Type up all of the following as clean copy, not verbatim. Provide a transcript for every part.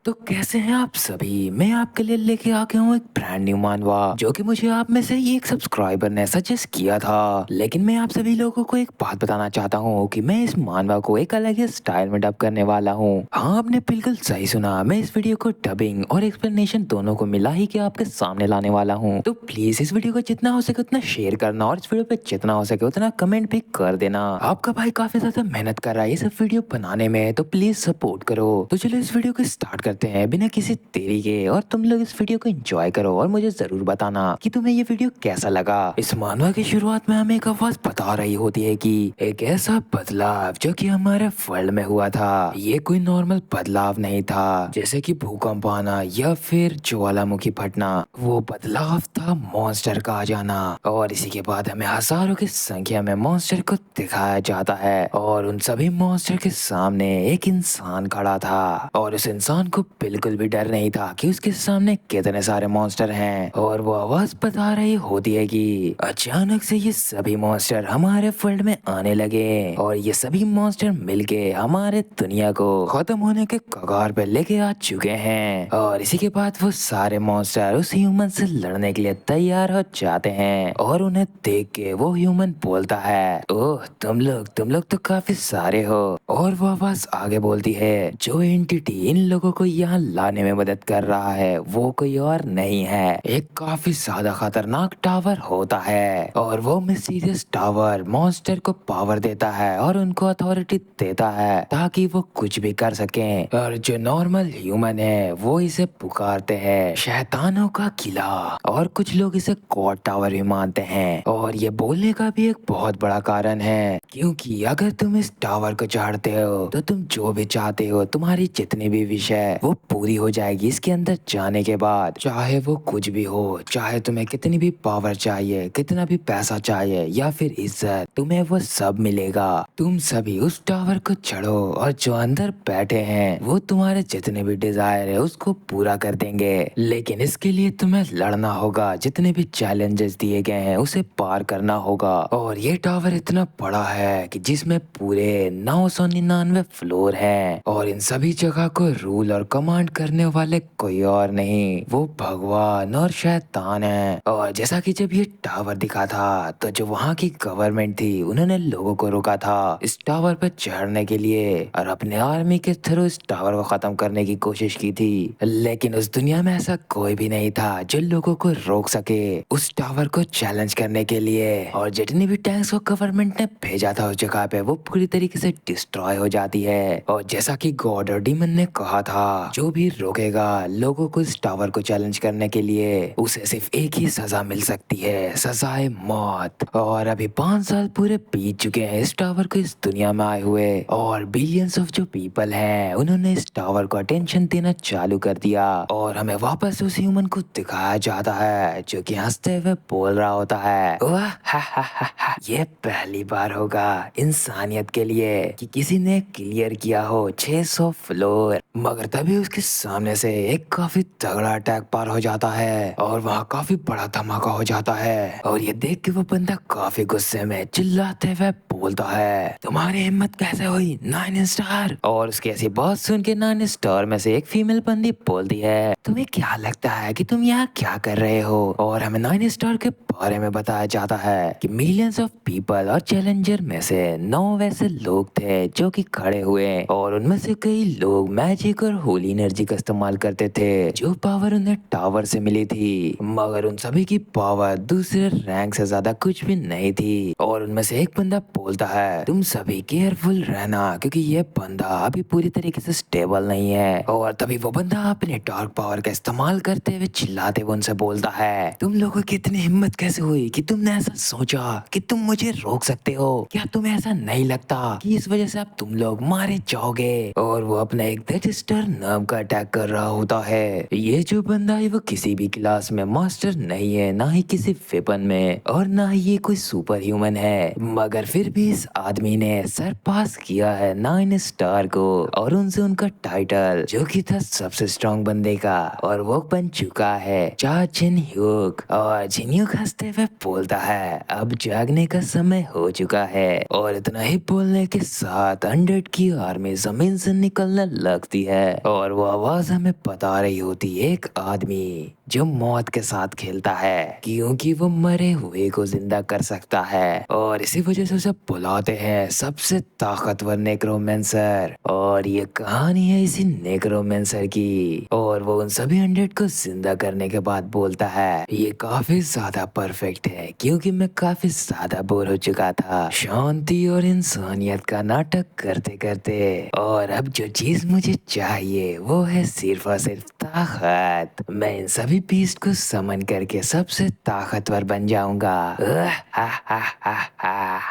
तो कैसे हैं आप सभी। मैं आपके लिए लेके आ गया हूँ एक ब्रांड न्यू मानवा जो कि मुझे आप में से ही एक सब्सक्राइबर ने सजेस्ट किया था। लेकिन मैं आप सभी लोगों को एक बात बताना चाहता हूँ कि मैं इस मानवा को एक अलग ही स्टाइल में डब करने वाला हूँ। हाँ, आपने बिल्कुल सही सुना। मैं इस वीडियो को डबिंग और एक्सप्लेनेशन दोनों को मिला ही के आपके सामने लाने वाला हूँ। तो प्लीज इस वीडियो को जितना हो सके उतना शेयर करना और इस वीडियो पे जितना हो सके उतना कमेंट भी कर देना। आपका भाई काफी ज्यादा मेहनत कर रहा है ये सब वीडियो बनाने में, तो प्लीज सपोर्ट करो। तो चलो इस वीडियो को स्टार्ट करते हैं बिना किसी देरी के, और तुम लोग इस वीडियो को एंजॉय करो और मुझे जरूर बताना कि तुम्हें ये वीडियो कैसा लगा। इस मानवा की शुरुआत में हमें एक आवाज बता रही होती है कि एक ऐसा बदलाव जो कि हमारे वर्ल्ड में हुआ था, ये कोई नॉर्मल बदलाव नहीं था जैसे कि भूकंप आना या फिर ज्वालामुखी फटना। वो बदलाव था मॉन्स्टर का आ जाना। और इसी के बाद हमें हजारों की संख्या में मॉन्स्टर को दिखाया जाता है और उन सभी मॉन्स्टर के सामने एक इंसान खड़ा था और उस इंसान को बिल्कुल भी डर नहीं था कि उसके सामने कितने सारे मॉन्स्टर हैं। और वो आवाज बता रही होती है कि अचानक से ये सभी मॉन्स्टर हमारे वर्ल्ड में आने लगे और ये सभी मॉन्स्टर मिलके हमारे दुनिया को खत्म होने के कगार पे लेके आ चुके हैं। और इसी के बाद वो सारे मॉन्स्टर उस ह्यूमन से लड़ने के लिए तैयार हो जाते हैं और उन्हें देख के वो ह्यूमन बोलता है, ओह तुम लोग तो काफी सारे हो। और वो आवाज आगे बोलती है, जो एंटिटी इन लोगों को यहाँ लाने में मदद कर रहा है वो कोई और नहीं है, एक काफी ज्यादा खतरनाक टावर होता है। और वो मिस्टीरियस टावर मॉन्स्टर को पावर देता है और उनको अथॉरिटी देता है ताकि वो कुछ भी कर सके। और जो नॉर्मल ह्यूमन है वो इसे पुकारते हैं शैतानों का किला, और कुछ लोग इसे गॉड टावर भी मानते हैं। और ये बोलने का भी एक बहुत बड़ा कारण है क्योंकि अगर तुम इस टावर को चढ़ते हो तो तुम जो भी चाहते हो, तुम्हारी जितनी भी विश है वो पूरी हो जाएगी इसके अंदर जाने के बाद। चाहे वो कुछ भी हो, चाहे तुम्हें कितनी भी पावर चाहिए, कितना भी पैसा चाहिए या फिर इज्जत, तुम्हें वो सब मिलेगा। तुम सभी उस टावर को चढ़ो और जो अंदर बैठे हैं वो तुम्हारे जितने भी डिजायर है उसको पूरा कर देंगे। लेकिन इसके लिए तुम्हें लड़ना होगा, जितने भी चैलेंजेस दिए गए हैं उसे पार करना होगा। और ये टावर इतना बड़ा है कि जिसमें पूरे 999 फ्लोर हैं और इन सभी जगह को रूल और कमांड करने वाले कोई और नहीं, वो भगवान और शैतान है। और जैसा कि जब ये टावर दिखा था तो जो वहाँ की गवर्नमेंट थी उन्होंने लोगों को रोका था इस टावर पर चढ़ने के लिए और अपने आर्मी के थ्रू इस टावर को खत्म करने की कोशिश की थी। लेकिन उस दुनिया में ऐसा कोई भी नहीं था जो लोगों को रोक सके उस टावर को चैलेंज करने के लिए। और जितनी भी टैंक्स को गवर्नमेंट ने भेजा था उस जगह पे वो पूरी तरीके से डिस्ट्रॉय हो जाती है। और जैसा कि गॉड और डीमन ने कहा था, जो भी रोकेगा लोगों को इस टावर को चैलेंज करने के लिए उसे सिर्फ एक ही सजा मिल सकती है, सजाए मौत। और अभी 5 साल पूरे बीत चुके हैं इस टावर को इस दुनिया में आए हुए, और बिलियंस ऑफ जो पीपल हैं उन्होंने इस टावर को अटेंशन देना चालू कर दिया। और हमें वापस उस ह्यूमन को दिखाया जाता है जो कि हंसते हुए बोल रहा होता है, वाह हा हा हा हा, ये पहली बार होगा इंसानियत के लिए कि किसी ने क्लियर किया हो 600 फ्लोर। मगर तभी उसके सामने से एक काफी तगड़ा अटैक पार हो जाता है और वहाँ काफी बड़ा धमाका हो जाता है। और ये देख के वो बंदा काफी गुस्से में चिल्लाते हुए बोलता है, तुम्हारी हिम्मत कैसे हुई 9 स्टार। और उसकी ऐसी बात सुन के 9 स्टार में से एक फीमेल बंदी बोलती है, तुम्हें क्या लगता है कि तुम यहाँ क्या कर रहे हो। और हमें 9 स्टार के बारे में बताया जाता है कि मिलियंस ऑफ पीपल और चैलेंजर में से 9 वैसे लोग थे जो कि खड़े हुए, और उनमें से कई लोग मैजिक और होली एनर्जी का इस्तेमाल करते थे जो पावर उन्हें टावर से मिली थी। मगर उन सभी की पावर दूसरे रैंक से ज्यादा कुछ भी नहीं थी। और उनमें से एक बंदा बोलता है, तुम सभी केयरफुल रहना क्योंकि ये बंदा अभी पूरी तरीके से स्टेबल नहीं है। और तभी वो बंदा अपने डार्क पावर का इस्तेमाल करते हुए चिल्लाते हुए उनसे बोलता है, तुम लोगों की इतनी हिम्मत कैसे हुई कि तुमने ऐसा सोचा कि तुम मुझे रोक सकते हो। क्या तुम्हें ऐसा नहीं लगता कि इस वजह से अब तुम लोग मारे जाओगे। और वो अपना एक डेथ स्टार नाम का अटैक कर रहा होता है। ये जो बंदा है वो किसी भी क्लास में मास्टर नहीं है, ना ही किसी वेपन में, और ना ही ये कोई सुपर ह्यूमन है। मगर फिर भी इस आदमी ने सरपास किया है 9 स्टार को और उनसे उनका टाइटल जो कि था सबसे स्ट्रॉन्ग बंदे का, और वो बन चुका है चा जिन ह्यूक। और जिन ह्यूक हंसते हंसते हुए बोलता है अब जागने का समय हो चुका है। और इतना ही बोलने के साथ अनडेड की आर्मी जमीन से निकलने लगती है और वो आवाज हमें बता रही होती है एक आदमी जो मौत के साथ खेलता है क्योंकि वो मरे हुए को जिंदा कर सकता है और इसी वजह से उसे बुलाते हैं सबसे ताकतवर नेक्रोमेंसर। और ये कहानी है इसी नेक्रोमेंसर की और वो उन सभी अनडेड को जिंदा करने के बाद बोलता है ये काफी ज्यादा परफेक्ट है क्योंकि मैं काफी ज्यादा बोर हो चुका था शांति और इंसानियत का नाटक करते करते। और अब जो चीज मुझे चाहिए वो है सिर्फ और सिर्फ ताकत। मैं इन सभी बीस्ट को समन करके सबसे ताकतवर बन जाऊंगा।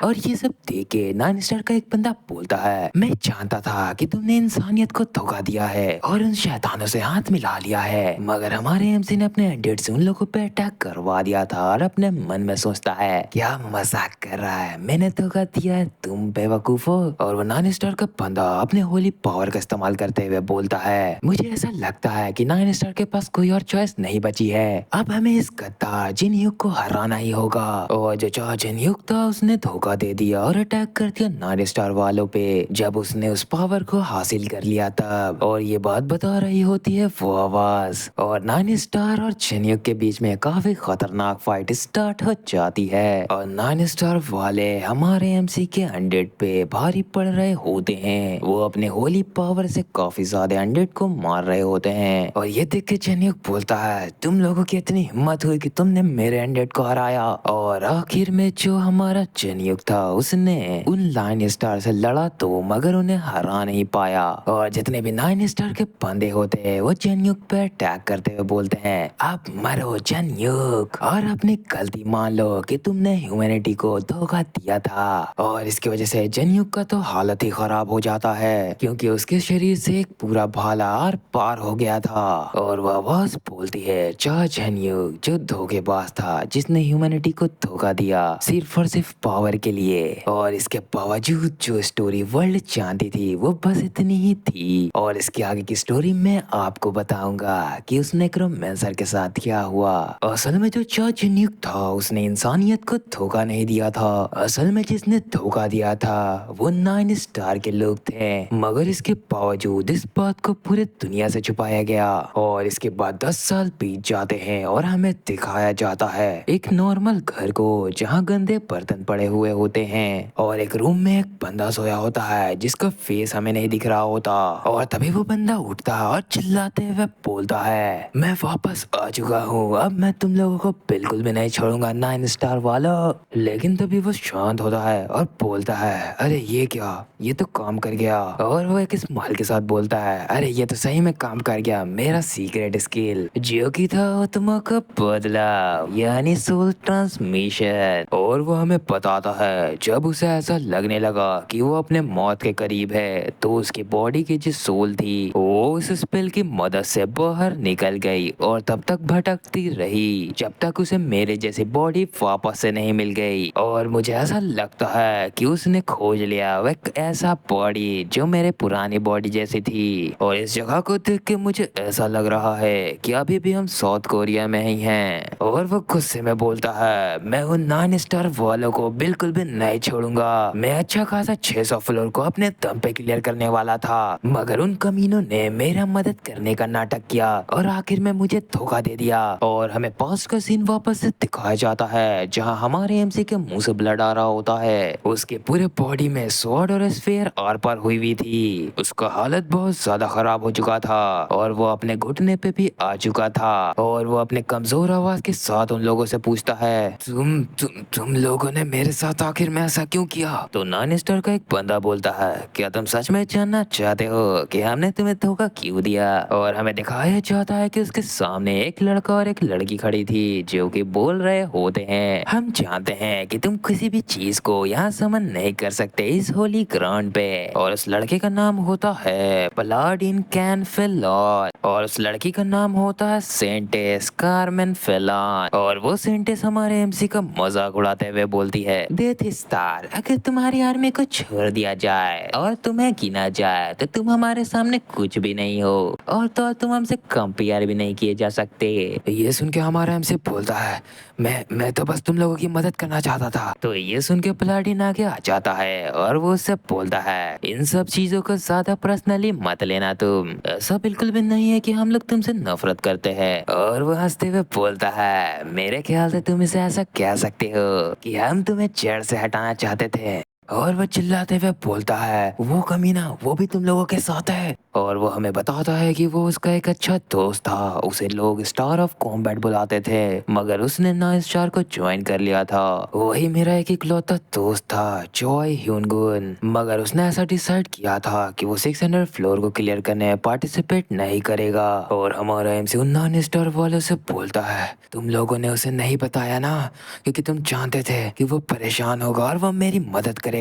और ये सब देख के 9 स्टार का एक बंदा बोलता है मैं जानता था कि तुमने इंसानियत को धोखा दिया है और उन शैतानों से हाथ मिला लिया है मगर हमारे एमसी ने अपने अनडेड से उन लोगों पे अटैक करवा दिया था। और अपने मन में सोचता है क्या मजाक कर रहा है, मैंने धोखा दिया है, तुम बेवकूफ हो। और वो 9 स्टार का बंदा अपने होली पावर का इस्तेमाल करते हुए बोलता है मुझे ऐसा लगता है कि 9 स्टार के पास कोई और चॉइस नहीं बची है, अब हमें इस गद्दार जिनयुग को हराना ही होगा। और जो चार जिनयुग था उसने धोखा दे दिया और अटैक कर दिया 9 स्टार वालों पे जब उसने उस पावर को हासिल कर लिया तब। और ये बात बता रही होती है वो आवाज और 9 स्टार और जिनयुग के बीच में काफी खतरनाक फाइट स्टार्ट हो जाती है। और 9 स्टार वाले हमारे एमसी के अनडेड पे भारी पड़ रहे होते हैं, वो अपने होली पावर से काफी ज्यादा अनडेड को मार रहे होते हैं। और ये देख के जिनयुग बोलता है तुम लोगों की इतनी हिम्मत हुई कि तुमने मेरे अनडेड को हराया। और आखिर में जो हमारा जिनयुग था उसने उन 9 स्टार से लड़ा तो मगर उन्हें हरा नहीं पाया। और जितने भी 9 स्टार के बंदे होते हैं वो जिनयुग पे अटैक करते हुए बोलते हैं अब मरो जिनयुग और अपनी गलती मान लो कि तुमने ह्यूमैनिटी को धोखा दिया था। और इसकी वजह से जिनयुग का तो हालत ही खराब हो जाता है क्योंकि उसके शरीर से एक पूरा भाला आर पार हो गया था। और वह आवाज बोलती है चार जिनयुग जो धोखेबाज था जिसने ह्यूमैनिटी को धोखा दिया सिर्फ और सिर्फ पावर के लिए। और इसके बावजूद जो स्टोरी वर्ल्ड जानती थी वो बस इतनी ही थी। और इसके आगे की स्टोरी मैं आपको बताऊंगा कि उस नेक्रोमेंसर के साथ क्या हुआ। असल में जो चार जिनयुग था उसने इंसानियत को धोखा नहीं दिया था, असल में जिसने धोखा दिया था वो 9 स्टार के लोग थे। मगर इसके बावजूद इस बात को पूरे दुनिया से छुपाया गया। और इसके बाद 10 साल बीत जाते हैं और हमें दिखाया जाता है एक नॉर्मल घर को जहाँ गंदे बर्तन पड़े हुए होते हैं और एक रूम में एक बंदा सोया होता है जिसका फेस हमें नहीं दिख रहा होता। और तभी वो बंदा उठता है और चिल्लाते हुए बोलता है मैं वापस आ चुका हूँ, अब मैं तुम लोगों को बिल्कुल भी नहीं छोड़ूंगा 9 स्टार वालों। लेकिन तभी वो शांत होता है और बोलता है अरे ये क्या, ये तो काम कर गया। और वो एक स्माइल के साथ बोलता है अरे ये तो सही में काम कर गया, मेरा सीक्रेट स्किल जो की था आत्मा का बदलाव यानी सोल ट्रांसमिशन। और वो हमें बताता है जब उसे ऐसा लगने लगा कि वो अपने मौत के करीब है तो उसकी बॉडी की जो सोल थी वो उस स्पेल की मदद से बाहर निकल गई और तब तक भटकती रही जब तक उसे मेरे जैसी बॉडी वापस से नहीं मिल गई। और मुझे ऐसा लगता है कि उसने खोज लिया वह एक ऐसा बॉडी जो मेरे पुरानी बॉडी जैसी थी। और इस जगह को देख के मुझे ऐसा लग रहा है कि अभी भी हम साउथ कोरिया में ही हैं। और वो गुस्से में बोलता है मैं उन 9 स्टार वालों को बिल्कुल भी नहीं छोड़ूंगा, मैं अच्छा खासा 600 फ्लोर को अपने दम पे क्लियर करने वाला था मगर उन कमीनों ने मेरा मदद करने का नाटक किया और आखिर में मुझे धोखा दे दिया। और हमें पास्ट का सीन वापस से दिखाया जाता है जहाँ हमारे एमसी के मुंह से ब्लड आ रहा होता है, उसके पूरे बॉडी में स्वॉर्ड और स्फेयर आर पार हुई हुई थी, उसका हालत बहुत ज्यादा खराब हो चुका था और वो अपने घुटने पे भी आ चुका था। और वो अपने कमजोर आवाज के साथ उन लोगों से पूछता है तुम लोगों ने मेरे साथ आखिर में ऐसा क्यों किया। तो 9 स्टार का एक बंदा बोलता है क्या तुम सच में जानना चाहते हो कि हमने तुम्हें धोखा क्यों दिया। और हमें दिखाया जाता है कि उसके सामने एक लड़का और एक लड़की खड़ी थी जो कि बोल रहे होते हैं हम जानते हैं कि तुम किसी भी चीज को यहाँ समन नहीं कर सकते इस होली ग्राउंड पे। और उस लड़के का नाम होता है पलाडिन कैन फेलॉर। और उस लड़की का नाम होता है सेंटेस कार्मेन फेलान। और वो सेंटेस हमारे एमसी का मजाक उड़ाते हुए बोलती है, डेथ स्टार, अगर तुम्हारी आर्मी को छोड़ दिया जाए और तुम्हें गिना जाए तो तुम हमारे सामने कुछ भी नहीं हो, और तो तुम हमसे कंपेयर भी नहीं किए जा सकते। ये सुन के हमारा एमसी बोलता है, मैं तो बस तुम लोगों की मदद करना चाहता था। तो ये सुन के प्लाटिन आगे आ जाता है और वो उससे बोलता है, इन सब चीजों को ज्यादा पर्सनली मत लेना तुम, ऐसा बिल्कुल भी नहीं है कि हम लोग तुमसे नफरत करते हैं। और वो हंसते हुए बोलता है, मेरे ख्याल से तुम इसे ऐसा कह सकते हो कि हम तुम्हें जड़ से हटाना चाहते थे। और वो चिल्लाते हुए बोलता है, वो कमीना वो भी तुम लोगों के साथ है। और वो हमें बताता है कि वो उसका एक अच्छा दोस्त था, उसे लोग स्टार ऑफ कॉम्बैट बुलाते थे, मगर उसने ना स्टार को ज्वाइन कर लिया था। वही मेरा एक इकलौता दोस्त था, जॉय ह्यूनगुन, मगर उसने ऐसा डिसाइड किया था कि वो 600 फ्लोर को क्लियर करने में पार्टिसिपेट नहीं करेगा। और हमारा एमसी उन नॉन स्टार वालों से बोलता है, तुम लोगों ने उसे नहीं बताया ना, क्योंकि तुम जानते थे कि वो परेशान होगा और वो मेरी मदद करेगा।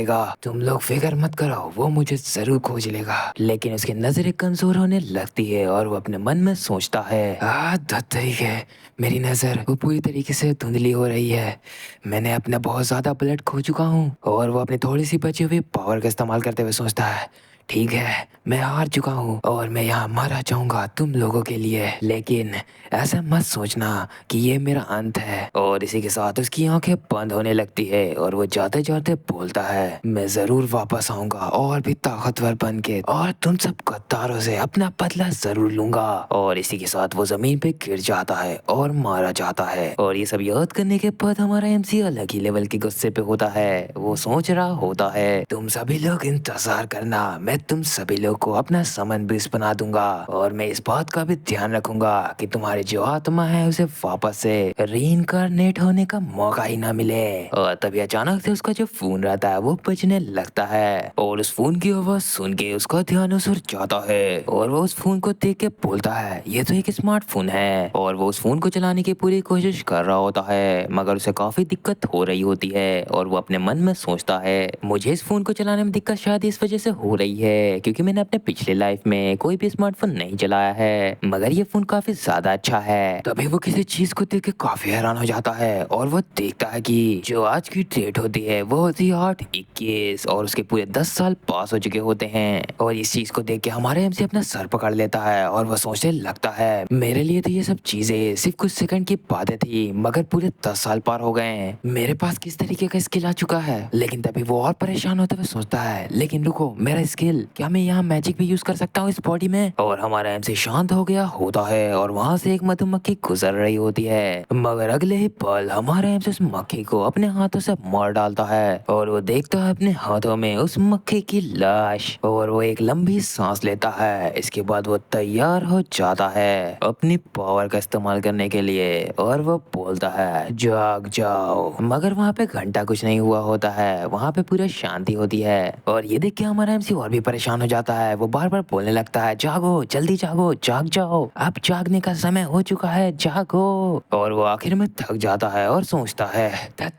तुम लोग फिक्र मत करो, वो मुझे जरूर खोज लेगा। लेकिन उसकी नजरें कमजोर होने लगती है और वो अपने मन में सोचता है, ठीक है, मेरी नजर वो पूरी तरीके से धुंधली हो रही है, मैंने अपना बहुत ज्यादा ब्लड खो चुका हूँ। और वो अपनी थोड़ी सी बची हुई पावर का इस्तेमाल करते हुए सोचता है, ठीक है, मैं हार चुका हूँ और मैं यहाँ मारा जाऊंगा तुम लोगों के लिए, लेकिन ऐसा मत सोचना कि ये मेरा अंत है। और इसी के साथ उसकी आंखें बंद होने लगती है और वो जाते जाते बोलता है, मैं जरूर वापस आऊंगा और भी ताकतवर बन के, और तुम सब गद्दारों से अपना बदला जरूर लूंगा। और इसी के साथ वो जमीन पे गिर जाता है और मारा जाता है। और ये सब याद करने के बाद हमारा एमसी अलग ही लेवल के गुस्से पे होता है। वो सोच रहा होता है, तुम सभी लोग इंतजार करना, मैं तुम सभी लोग को अपना समन बीस बना दूंगा, और मैं इस बात का भी ध्यान रखूंगा कि तुम्हारी जो आत्मा है उसे वापस से रीइंकारनेट होने का मौका ही ना मिले। और तभी अचानक से उसका जो फोन रहता है वो बजने लगता है, और उस फोन की आवाज सुन के उसका ध्यान उस ओर जाता है और वो उस फोन को देख के बोलता है, ये तो एक स्मार्टफोन है। और वो उस फोन को चलाने की पूरी कोशिश कर रहा होता है, मगर उसे काफी दिक्कत हो रही होती है। और वो अपने मन में सोचता है, मुझे इस फोन को चलाने में दिक्कत शायद इस वजह से हो रही है क्योंकि मैंने अपने पिछले लाइफ में कोई भी स्मार्टफोन नहीं चलाया है, मगर ये फोन काफी ज्यादा अच्छा है। तभी वो किसी चीज को देख के काफी हैरान हो जाता है और वो देखता है कि जो आज की डेट होती है वो होती है 8/21 और उसके पूरे 10 साल पास हो चुके होते हैं। और इस चीज को देख के हमारे एमसी अपना सर पकड़ लेता है और वो सोचने लगता है, मेरे लिए तो ये सब चीजें सिर्फ कुछ सेकंड की बातें थी, मगर पूरे 10 साल पार हो गए हैं, मेरे पास किस तरीके का स्किल आ चुका है। लेकिन तभी वो और परेशान होते हुए सोचता है, लेकिन रुको, मेरा स्किल, क्या मैं यहाँ मैजिक भी यूज कर सकता हूँ इस बॉडी में। और हमारा एमसी शांत हो गया होता है और वहाँ से एक मधुमक्खी गुजर रही होती है, मगर अगले ही पल हमारा एमसी उस मक्खी को अपने हाथों से मार डालता है और वो देखता है अपने हाथों में उस मक्खी की लाश, और वो एक लंबी सांस लेता है। इसके बाद वो तैयार हो जाता है अपनी पावर का इस्तेमाल करने के लिए और वो बोलता है, जाग जाओ। मगर वहाँ पे घंटा कुछ नहीं हुआ होता है, वहाँ पे पूरा शांति होती है। और ये देख के हमारा एमसी और भी परेशान हो जाता है, वो बार बार बोलने लगता है, जागो, जल्दी जागो, जाग जाओ, अब जागने का समय हो चुका है, जागो। और वो आखिर में थक जाता है और सोचता है,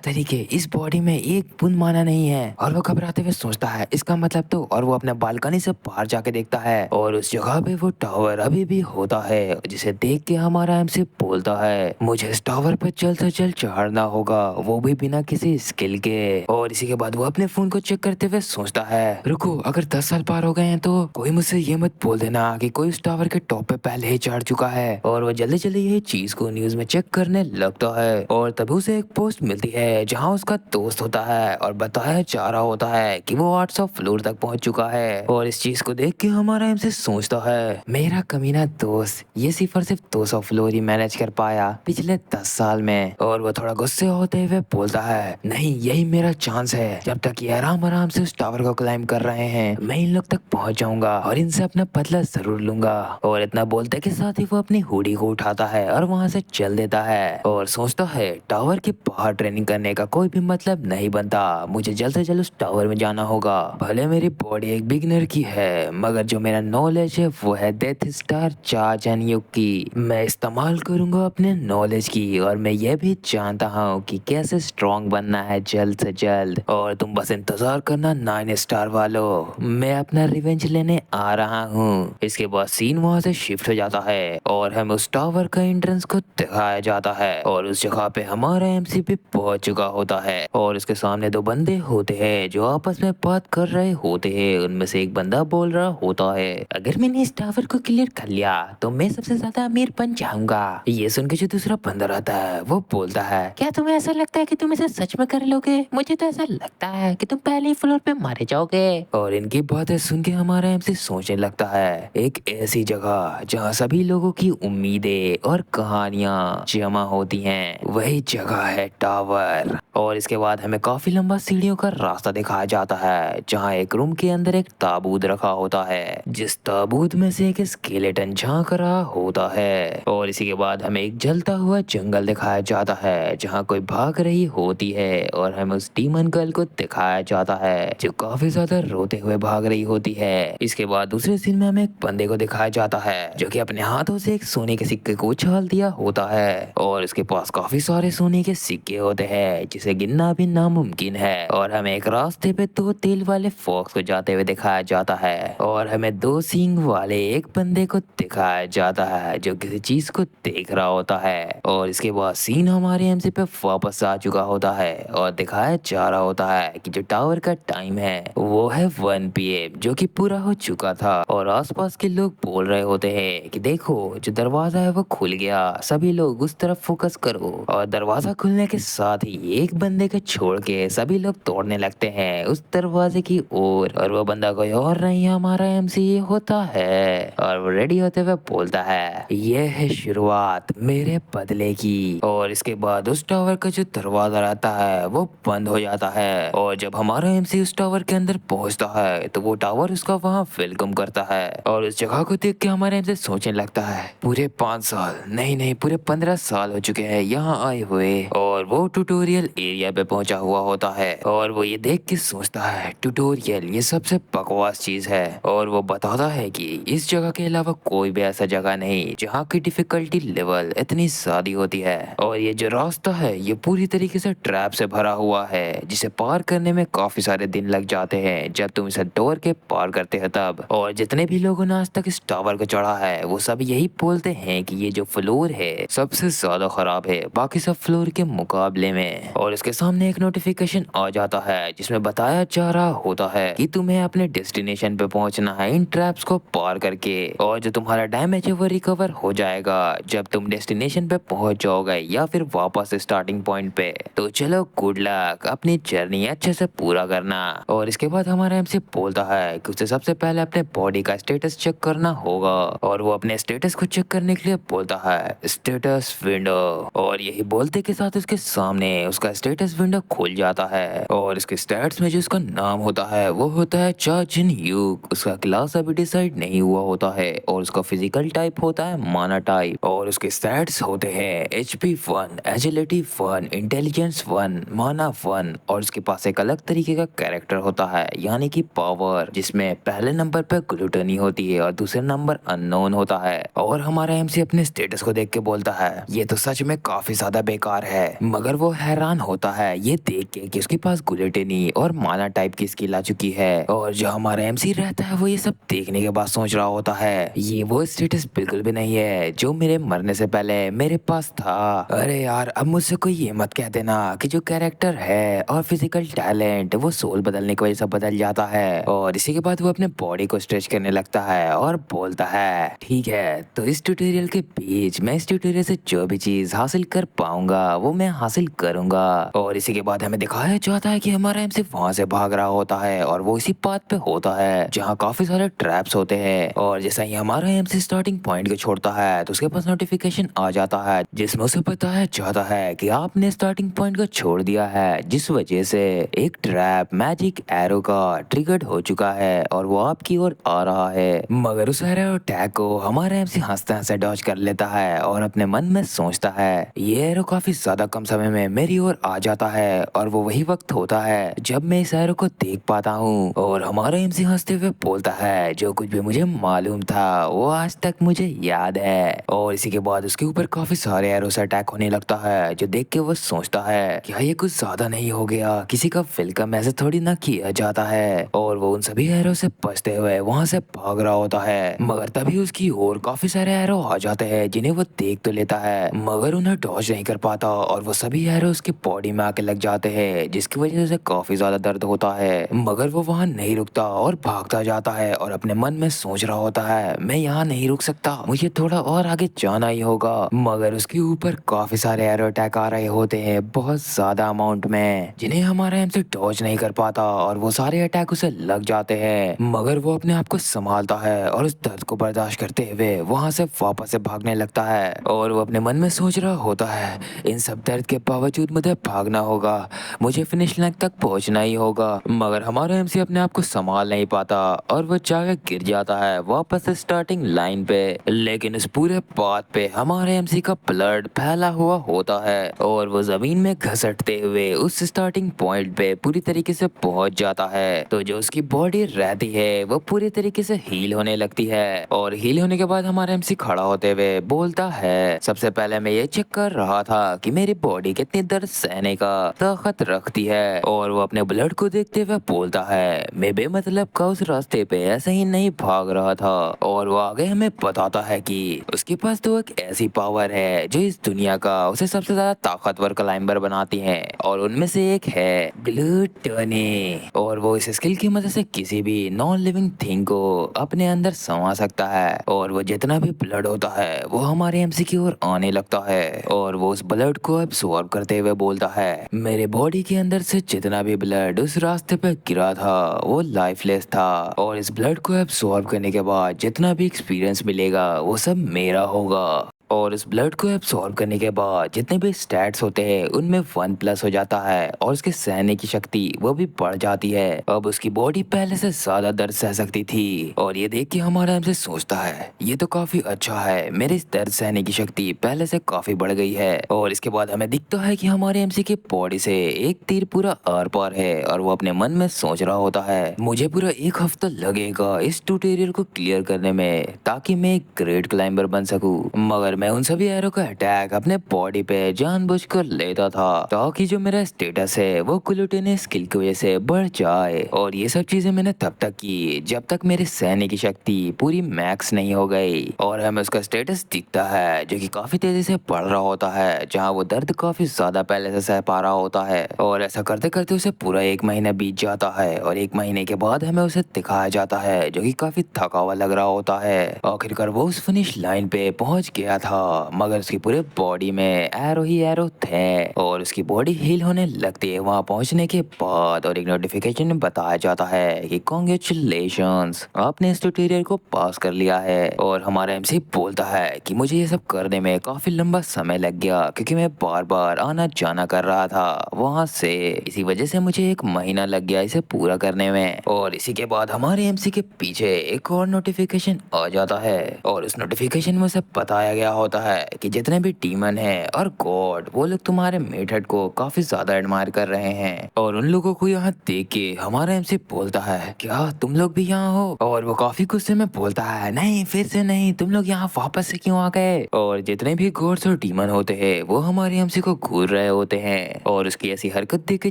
तरीके इस बॉडी में एक बूंद माना नहीं है। और वो घबराते हुए सोचता है, इसका मतलब तो, और वो अपने बालकनी से बाहर जाके देखता है और उस जगह पे वो टावर अभी भी होता है, जिसे देख के हमारा एमसी बोलता है, मुझे इस टावर पे जल्द से जल्द चढ़ना होगा, वो भी बिना किसी स्किल के। और इसी के बाद वो अपने फोन को चेक करते हुए सोचता है, रुको, अगर 10 साल पार हो गए हैं तो कोई मुझसे ये मत बोल देना कि कोई उस टावर के टॉप पे पहले ही चढ़ चुका है। और वो जल्दी जल्दी यही चीज को न्यूज में चेक करने लगता है और तभी उसे एक पोस्ट मिलती है जहाँ उसका दोस्त होता है और बताया जा रहा होता है कि वो 800 फ्लोर तक पहुंच चुका है। और इस चीज को देख के हमारा एमसी सोचता है, मेरा कमीना दोस्त ये सिर्फ और सिर्फ 200 फ्लोर ही मैनेज कर पाया पिछले 10 साल में। और वो थोड़ा गुस्से होते हुए बोलता है, नहीं, यही मेरा चांस है, जब तक ये आराम आराम से उस टावर को क्लाइंब कर रहे हैं मैं इन लोग तक पहुंच जाऊंगा और इनसे अपना बदला जरूर लूंगा। और इतना बोलते के साथ ही वो अपनी हुडी को उठाता है और वहां से चल देता है और सोचता है, टावर के बाहर ट्रेनिंग करने का कोई भी मतलब नहीं बनता, मुझे जल्द से जल्द उस टावर में जाना होगा। भले मेरी बॉडी एक बिगिनर की है, मगर जो मेरा नॉलेज है वो है डेथ स्टार चार्ज एंड युग की, मैं इस्तेमाल करूंगा अपने नॉलेज की। और मैं ये भी जानता हूँ कि कैसे स्ट्रॉन्ग बनना है जल्द से जल्द। और तुम बस इंतजार करना 9 स्टार वालों, मैं मैं अपना रिवेंज लेने आ रहा हूँ। इसके बाद सीन वहाँ से शिफ्ट हो जाता है और हमें उस टावर का एंट्रेंस को दिखाया जाता है और उस जगह पे हमारा एमसी भी पहुंच चुका होता है और उसके सामने दो बंदे होते हैं जो आपस में बात कर रहे होते हैं। उनमें से एक बंदा बोल रहा होता है, अगर मैंने इस टावर को क्लियर कर लिया तो मैं सबसे ज्यादा अमीर बन जाऊंगा। ये सुन के जो दूसरा बंदा रहता है वो बोलता है, क्या तुम्हें ऐसा लगता है कि तुम इसे सच में कर लोगे? मुझे तो ऐसा लगता है कि तुम पहले ही फ्लोर पे मारे जाओगे। और इनकी बातें सुन के हमारा एमसी सोचने लगता है, एक ऐसी जगह जहाँ सभी लोगों की उम्मीदें और कहानियां जमा होती हैं, वही जगह है टावर। और इसके बाद हमें काफी लंबा सीढ़ियों का रास्ता दिखाया जाता है जहाँ एक रूम के अंदर एक ताबूत रखा होता है, जिस ताबूत में से एक स्केलेटन झांक रहा होता है। और इसी के बाद हमें एक जलता हुआ जंगल दिखाया जाता है जहाँ कोई भाग रही होती है और हमें उस डीमन गर्ल को दिखाया जाता है जो काफी ज्यादा रोते हुए भाग रही होती है। इसके बाद दूसरे सीन में हमें एक बंदे को दिखाया जाता है जो कि अपने हाथों से एक सोने के सिक्के को उछाल दिया होता है और इसके पास काफी सारे सोने के सिक्के होते हैं जिसे गिनना भी नामुमकिन है। और हमें एक रास्ते पे दो तेल वाले फॉक्स को जाते हुए दिखाया जाता है और हमें दो सींग वाले एक बंदे को दिखाया जाता है जो किसी चीज को देख रहा होता है। और इसके बाद सीन हमारे एमसी पे वापस आ चुका होता है और दिखाया जा रहा होता है कि जो टावर का टाइम है वो है 1 PM जो कि पूरा हो चुका था और आसपास के लोग बोल रहे होते हैं कि देखो जो दरवाजा है वो खुल गया, सभी लोग उस तरफ फोकस करो। और दरवाजा खुलने के साथ ही एक बंदे को छोड़ के सभी लोग दौड़ने लगते हैं उस दरवाजे की ओर और वो बंदा कोई और नहीं हमारा एमसी होता है। और वो रेडी होते हुए बोलता है, ये है शुरुआत मेरे बदले की। और इसके बाद उस टावर का जो दरवाजा रहता है वो बंद हो जाता है और जब हमारा एमसी उस टावर के अंदर पहुंचता है तो वो टावर उसका वहाँ वेलकम करता है। और उस जगह को देख के हमारे एमसी सोचने लगता है, पूरे 5 साल नहीं पूरे 15 साल हो चुके हैं यहाँ आए हुए। और वो ट्यूटोरियल एरिया पे पहुंचा हुआ होता है और वो ये देख के सोचता है, ट्यूटोरियल ये सबसे बकवास चीज है। और वो बताता है कि इस जगह के अलावा कोई भी ऐसा जगह नहीं जहाँ की डिफिकल्टी लेवल इतनी ज्यादा होती है। और ये जो रास्ता है ये पूरी तरीके से ट्रैप से भरा हुआ है जिसे पार करने में काफी सारे दिन लग जाते हैं जब तुम इसे तोड़ के पार करते हो तब। और जितने भी लोगों ने आज तक इस टावर को चढ़ा है वो सब यही बोलते हैं कि ये जो फ्लोर है सबसे ज्यादा खराब है बाकी सब फ्लोर के मुकाबले में। और इसके सामने एक नोटिफिकेशन आ जाता है जिसमें बताया जा रहा होता है कि तुम्हें अपने डेस्टिनेशन पे पहुंचना है इन ट्रैप्स को पार करके और जो तुम्हारा डैमेज है वो रिकवर हो जाएगा जब तुम डेस्टिनेशन पे पहुंच जाओगे या फिर वापस स्टार्टिंग पॉइंट पे। तो चलो गुड लक, अपनी जर्नी अच्छे से पूरा करना। और इसके बाद हमारा एमसी बोलता है कि उसे सबसे पहले अपने बॉडी का स्टेटस चेक करना होगा और वो अपने स्टेटस को चेक करने के लिए बोलता है स्टेटस विंडो। और यही बोलते के साथ उसके सामने उसका स्टेटस विंडो खुल जाता है और इसके स्टेट्स में जो उसका नाम होता है वो होता है चा जिन यूक। उसका क्लास अभी डिसाइड नहीं हुआ होता है और उसका फिजिकल टाइप होता है माना टाइप और उसके स्टैट्स होते हैं HP 1, एजिलिटी 1, इंटेलिजेंस 1, माना 1। और उसके पास एक अलग तरीके का कैरेक्टर होता है यानी कि पावर, जिसमें पहले नंबर पे ग्लूटनी होती है और दूसरे नंबर अननोन होता है। और हमारा एमसी अपने स्टेटस को देख के बोलता है, ये तो सच में काफी ज्यादा बेकार है। मगर वो हैरान होता है ये देख के कि उसके पास ग्लूटनी और माना टाइप की स्किल आ चुकी है। और जो हमारा एमसी रहता है वो ये सब देखने के बाद सोच रहा होता है, ये वो स्टेटस बिल्कुल भी नहीं है जो मेरे मरने से पहले मेरे पास था। अरे यार अब मुझसे कोई ये मत कह देना कि जो कैरेक्टर है और फिजिकल टैलेंट वो सोल बदलने की वजह से बदल जाता है। और इसी के बाद वो अपने बॉडी को स्ट्रेच करने लगता है और बोलता है, ठीक है तो इस ट्यूटोरियल के बीच मैं इस ट्यूटोरियल से जो भी चीज हासिल कर पाऊंगा वो मैं हासिल करूंगा। और इसी के बाद हमें दिखाया जाता है कि हमारा एमसी वहां से भाग रहा होता है और वो इसी पाथ पे होता है जहाँ काफी सारे ट्रैप्स होते हैं। और जैसा ही हमारा एमसी स्टार्टिंग पॉइंट को छोड़ता है तो उसके पास नोटिफिकेशन आ जाता है जिसमें उसे बताया जाता है कि आपने स्टार्टिंग पॉइंट को छोड़ दिया है जिस वजह से एक ट्रैप मैजिक एरो का ट्रिगर्ड हो चुका है और वो आपकी ओर आ रहा है। मगर उस एरो अटैक को हमारा एमसी हंसते हंसते डॉज कर लेता है और अपने मन में सोचता है ये एरो काफी ज्यादा कम समय में मेरी ओर आ जाता है और वो वही वक्त होता है जब मैं इस एरो को देख पाता हूँ। और हमारा एमसी हंसते हुए बोलता है, जो कुछ भी मुझे मालूम था वो आज तक मुझे याद है। और इसी के बाद उसके ऊपर काफी सारे एरो से अटैक होने लगता है जो देख के वो सोचता है क्या ये कुछ ज्यादा नहीं हो गया, किसी का वेलकम ऐसे थोड़ी ना किया जाता है। और वो उन सभी एरो से बचते हुए वहां से भाग रहा होता है, मगर तभी उसकी ओर काफी सारे एरो आ जाते हैं जिन्हें वो देख तो लेता है, मगर उन्हें डॉज नहीं कर पाता और वो सभी एरो उसकी बॉडी में आके लग जाते हैं, जिसकी वजह से उसे काफी ज्यादा दर्द होता है। मगर वो वहां नहीं रुकता और भागता जाता है और अपने मन में सोच रहा होता है, मैं यहाँ नहीं रुक सकता, मुझे थोड़ा और आगे जाना ही होगा। मगर उसके ऊपर काफी सारे एरो अटैक आ रहे होते हैं, बहुत ज्यादा अमाउंट में, जिन्हें हमारा एमसी डॉज नहीं कर पाता और वो सारे अटैक उसे लग जाते हैं। मगर वो अपने आप को संभालता है और उस दर्द को बर्दाश्त करते हुए वहां से वापस से भागने लगता है और वो अपने मन में सोच रहा होता है, इन सब दर्द के बावजूद मुझे भागना होगा, मुझे फिनिश लाइन तक पहुंचना ही होगा। मगर हमारा एमसी अपने आप को संभाल नहीं पाता और वो जाकर गिर जाता है वापस से स्टार्टिंग लाइन पे। लेकिन इस पूरे बात पे हमारे एमसी का ब्लड फैला हुआ होता है और वो जमीन में घसटते हुए उस स्टार्टिंग पॉइंट पे पूरी तरीके से पहुंच जाता है। तो जो उसकी बॉडी रहती है वो पूरी तरीके से हील होने लगती है और हील होने के बाद हमारा एमसी खड़ा होते हुए बोलता है, सबसे पहले मैं ये चेक कर रहा था कि मेरी बॉडी कितनी दर्द सहने का ताकत रखती है। और वो अपने ब्लड को देखते हुए बोलता है, मैं बेमतलब का उस रास्ते पे ऐसे ही नहीं भाग रहा था। और वो आगे हमें बताता है कि उसके पास तो एक ऐसी पावर है जो इस दुनिया का उसे सबसे ज्यादा ताकतवर क्लाइंबर बनाती है और उनमें से एक है ग्लूटनी। और वो इस स्किल की मदद से किसी भी नॉन लिविंग थिंग को अपने अंदर समा सकता है और वो जितना भी ब्लड होता है वो हमारे एमसी की ओर आने लगता है और वो उस ब्लड को एब्सॉर्ब करते हुए बोलता है, मेरे बॉडी के अंदर से जितना भी ब्लड उस रास्ते पे गिरा था वो लाइफलेस था और इस ब्लड को एब्सॉर्ब करने के बाद जितना भी एक्सपीरियंस मिलेगा वो सब मेरा होगा। और इस ब्लड को एब्सॉर्ब करने के बाद जितने भी स्टैट्स होते हैं उनमें 1+ हो जाता है और उसके सहने की शक्ति वो भी बढ़ जाती है। अब उसकी बॉडी पहले से ज्यादा दर्द सह सकती थी और ये देख के हमारा हमसे सोचता है, ये तो काफी अच्छा है, मेरी इस दर्द सहने की शक्ति पहले से काफी बढ़ गई है। और इसके बाद हमें दिखता है कि हमारे एमसी की बॉडी से एक तीर पूरा आर पार है और वो अपने मन में सोच रहा होता है, मुझे पूरा 1 हफ्ता लगेगा इस ट्यूटोरियल को क्लियर करने में ताकि मैं एक ग्रेट क्लाइंबर बन सकूं। मगर मैं उन सभी एरो का अटैक अपने बॉडी पे जानबूझकर लेता था ताकि जो मेरा स्टेटस है वो ग्लूटेनी स्किल की वजह से बढ़ जाए। और ये सब चीजें मैंने तब तक की जब तक मेरे सहने की शक्ति पूरी मैक्स नहीं हो गई। और हमें उसका स्टेटस दिखता है जो कि काफी तेजी से बढ़ रहा होता है, जहाँ वो दर्द काफी ज्यादा पहले से सह पा रहा होता है। और ऐसा करते करते उसे पूरा 1 महीना बीत जाता है और 1 महीने के बाद हमें उसे दिखाया जाता है जो कि काफी थका हुआ लग रहा होता है। आखिरकार वो उस फिनिश लाइन पे पहुंच गया था, मगर उसकी पूरे बॉडी में एरो ही एरो थे और उसकी बॉडी हील होने लगती है वहां पहुंचने के बाद। और एक नोटिफिकेशन में बताया जाता है कि कांग्रेचुलेशंस, आपने इस ट्यूटोरियल को पास कर लिया है। और हमारा एमसी बोलता है कि मुझे ये सब करने में काफी लंबा समय लग गया क्योंकि मैं बार बार आना जाना कर रहा था वहां से, इसी वजह से मुझे 1 महीना लग गया इसे पूरा करने में। और इसी के बाद हमारे एमसी के पीछे एक और नोटिफिकेशन आ जाता है और उस नोटिफिकेशन में उसे बताया गया होता है कि जितने भी डीमन हैं और गॉड वो लोग तुम्हारे मेथड को काफी ज्यादा एडमायर कर रहे हैं। और उन लोगों को यहाँ देख के हमारा एमसी बोलता है, क्या तुम लोग भी यहाँ हो? और वो काफी गुस्से में बोलता है, नहीं फिर से नहीं, तुम लोग यहाँ वापस से क्यों आ गए? और जितने भी गॉड्स और डीमन होते हैं वो हमारे एमसी को घूर रहे होते हैं और उसकी ऐसी हरकत देख के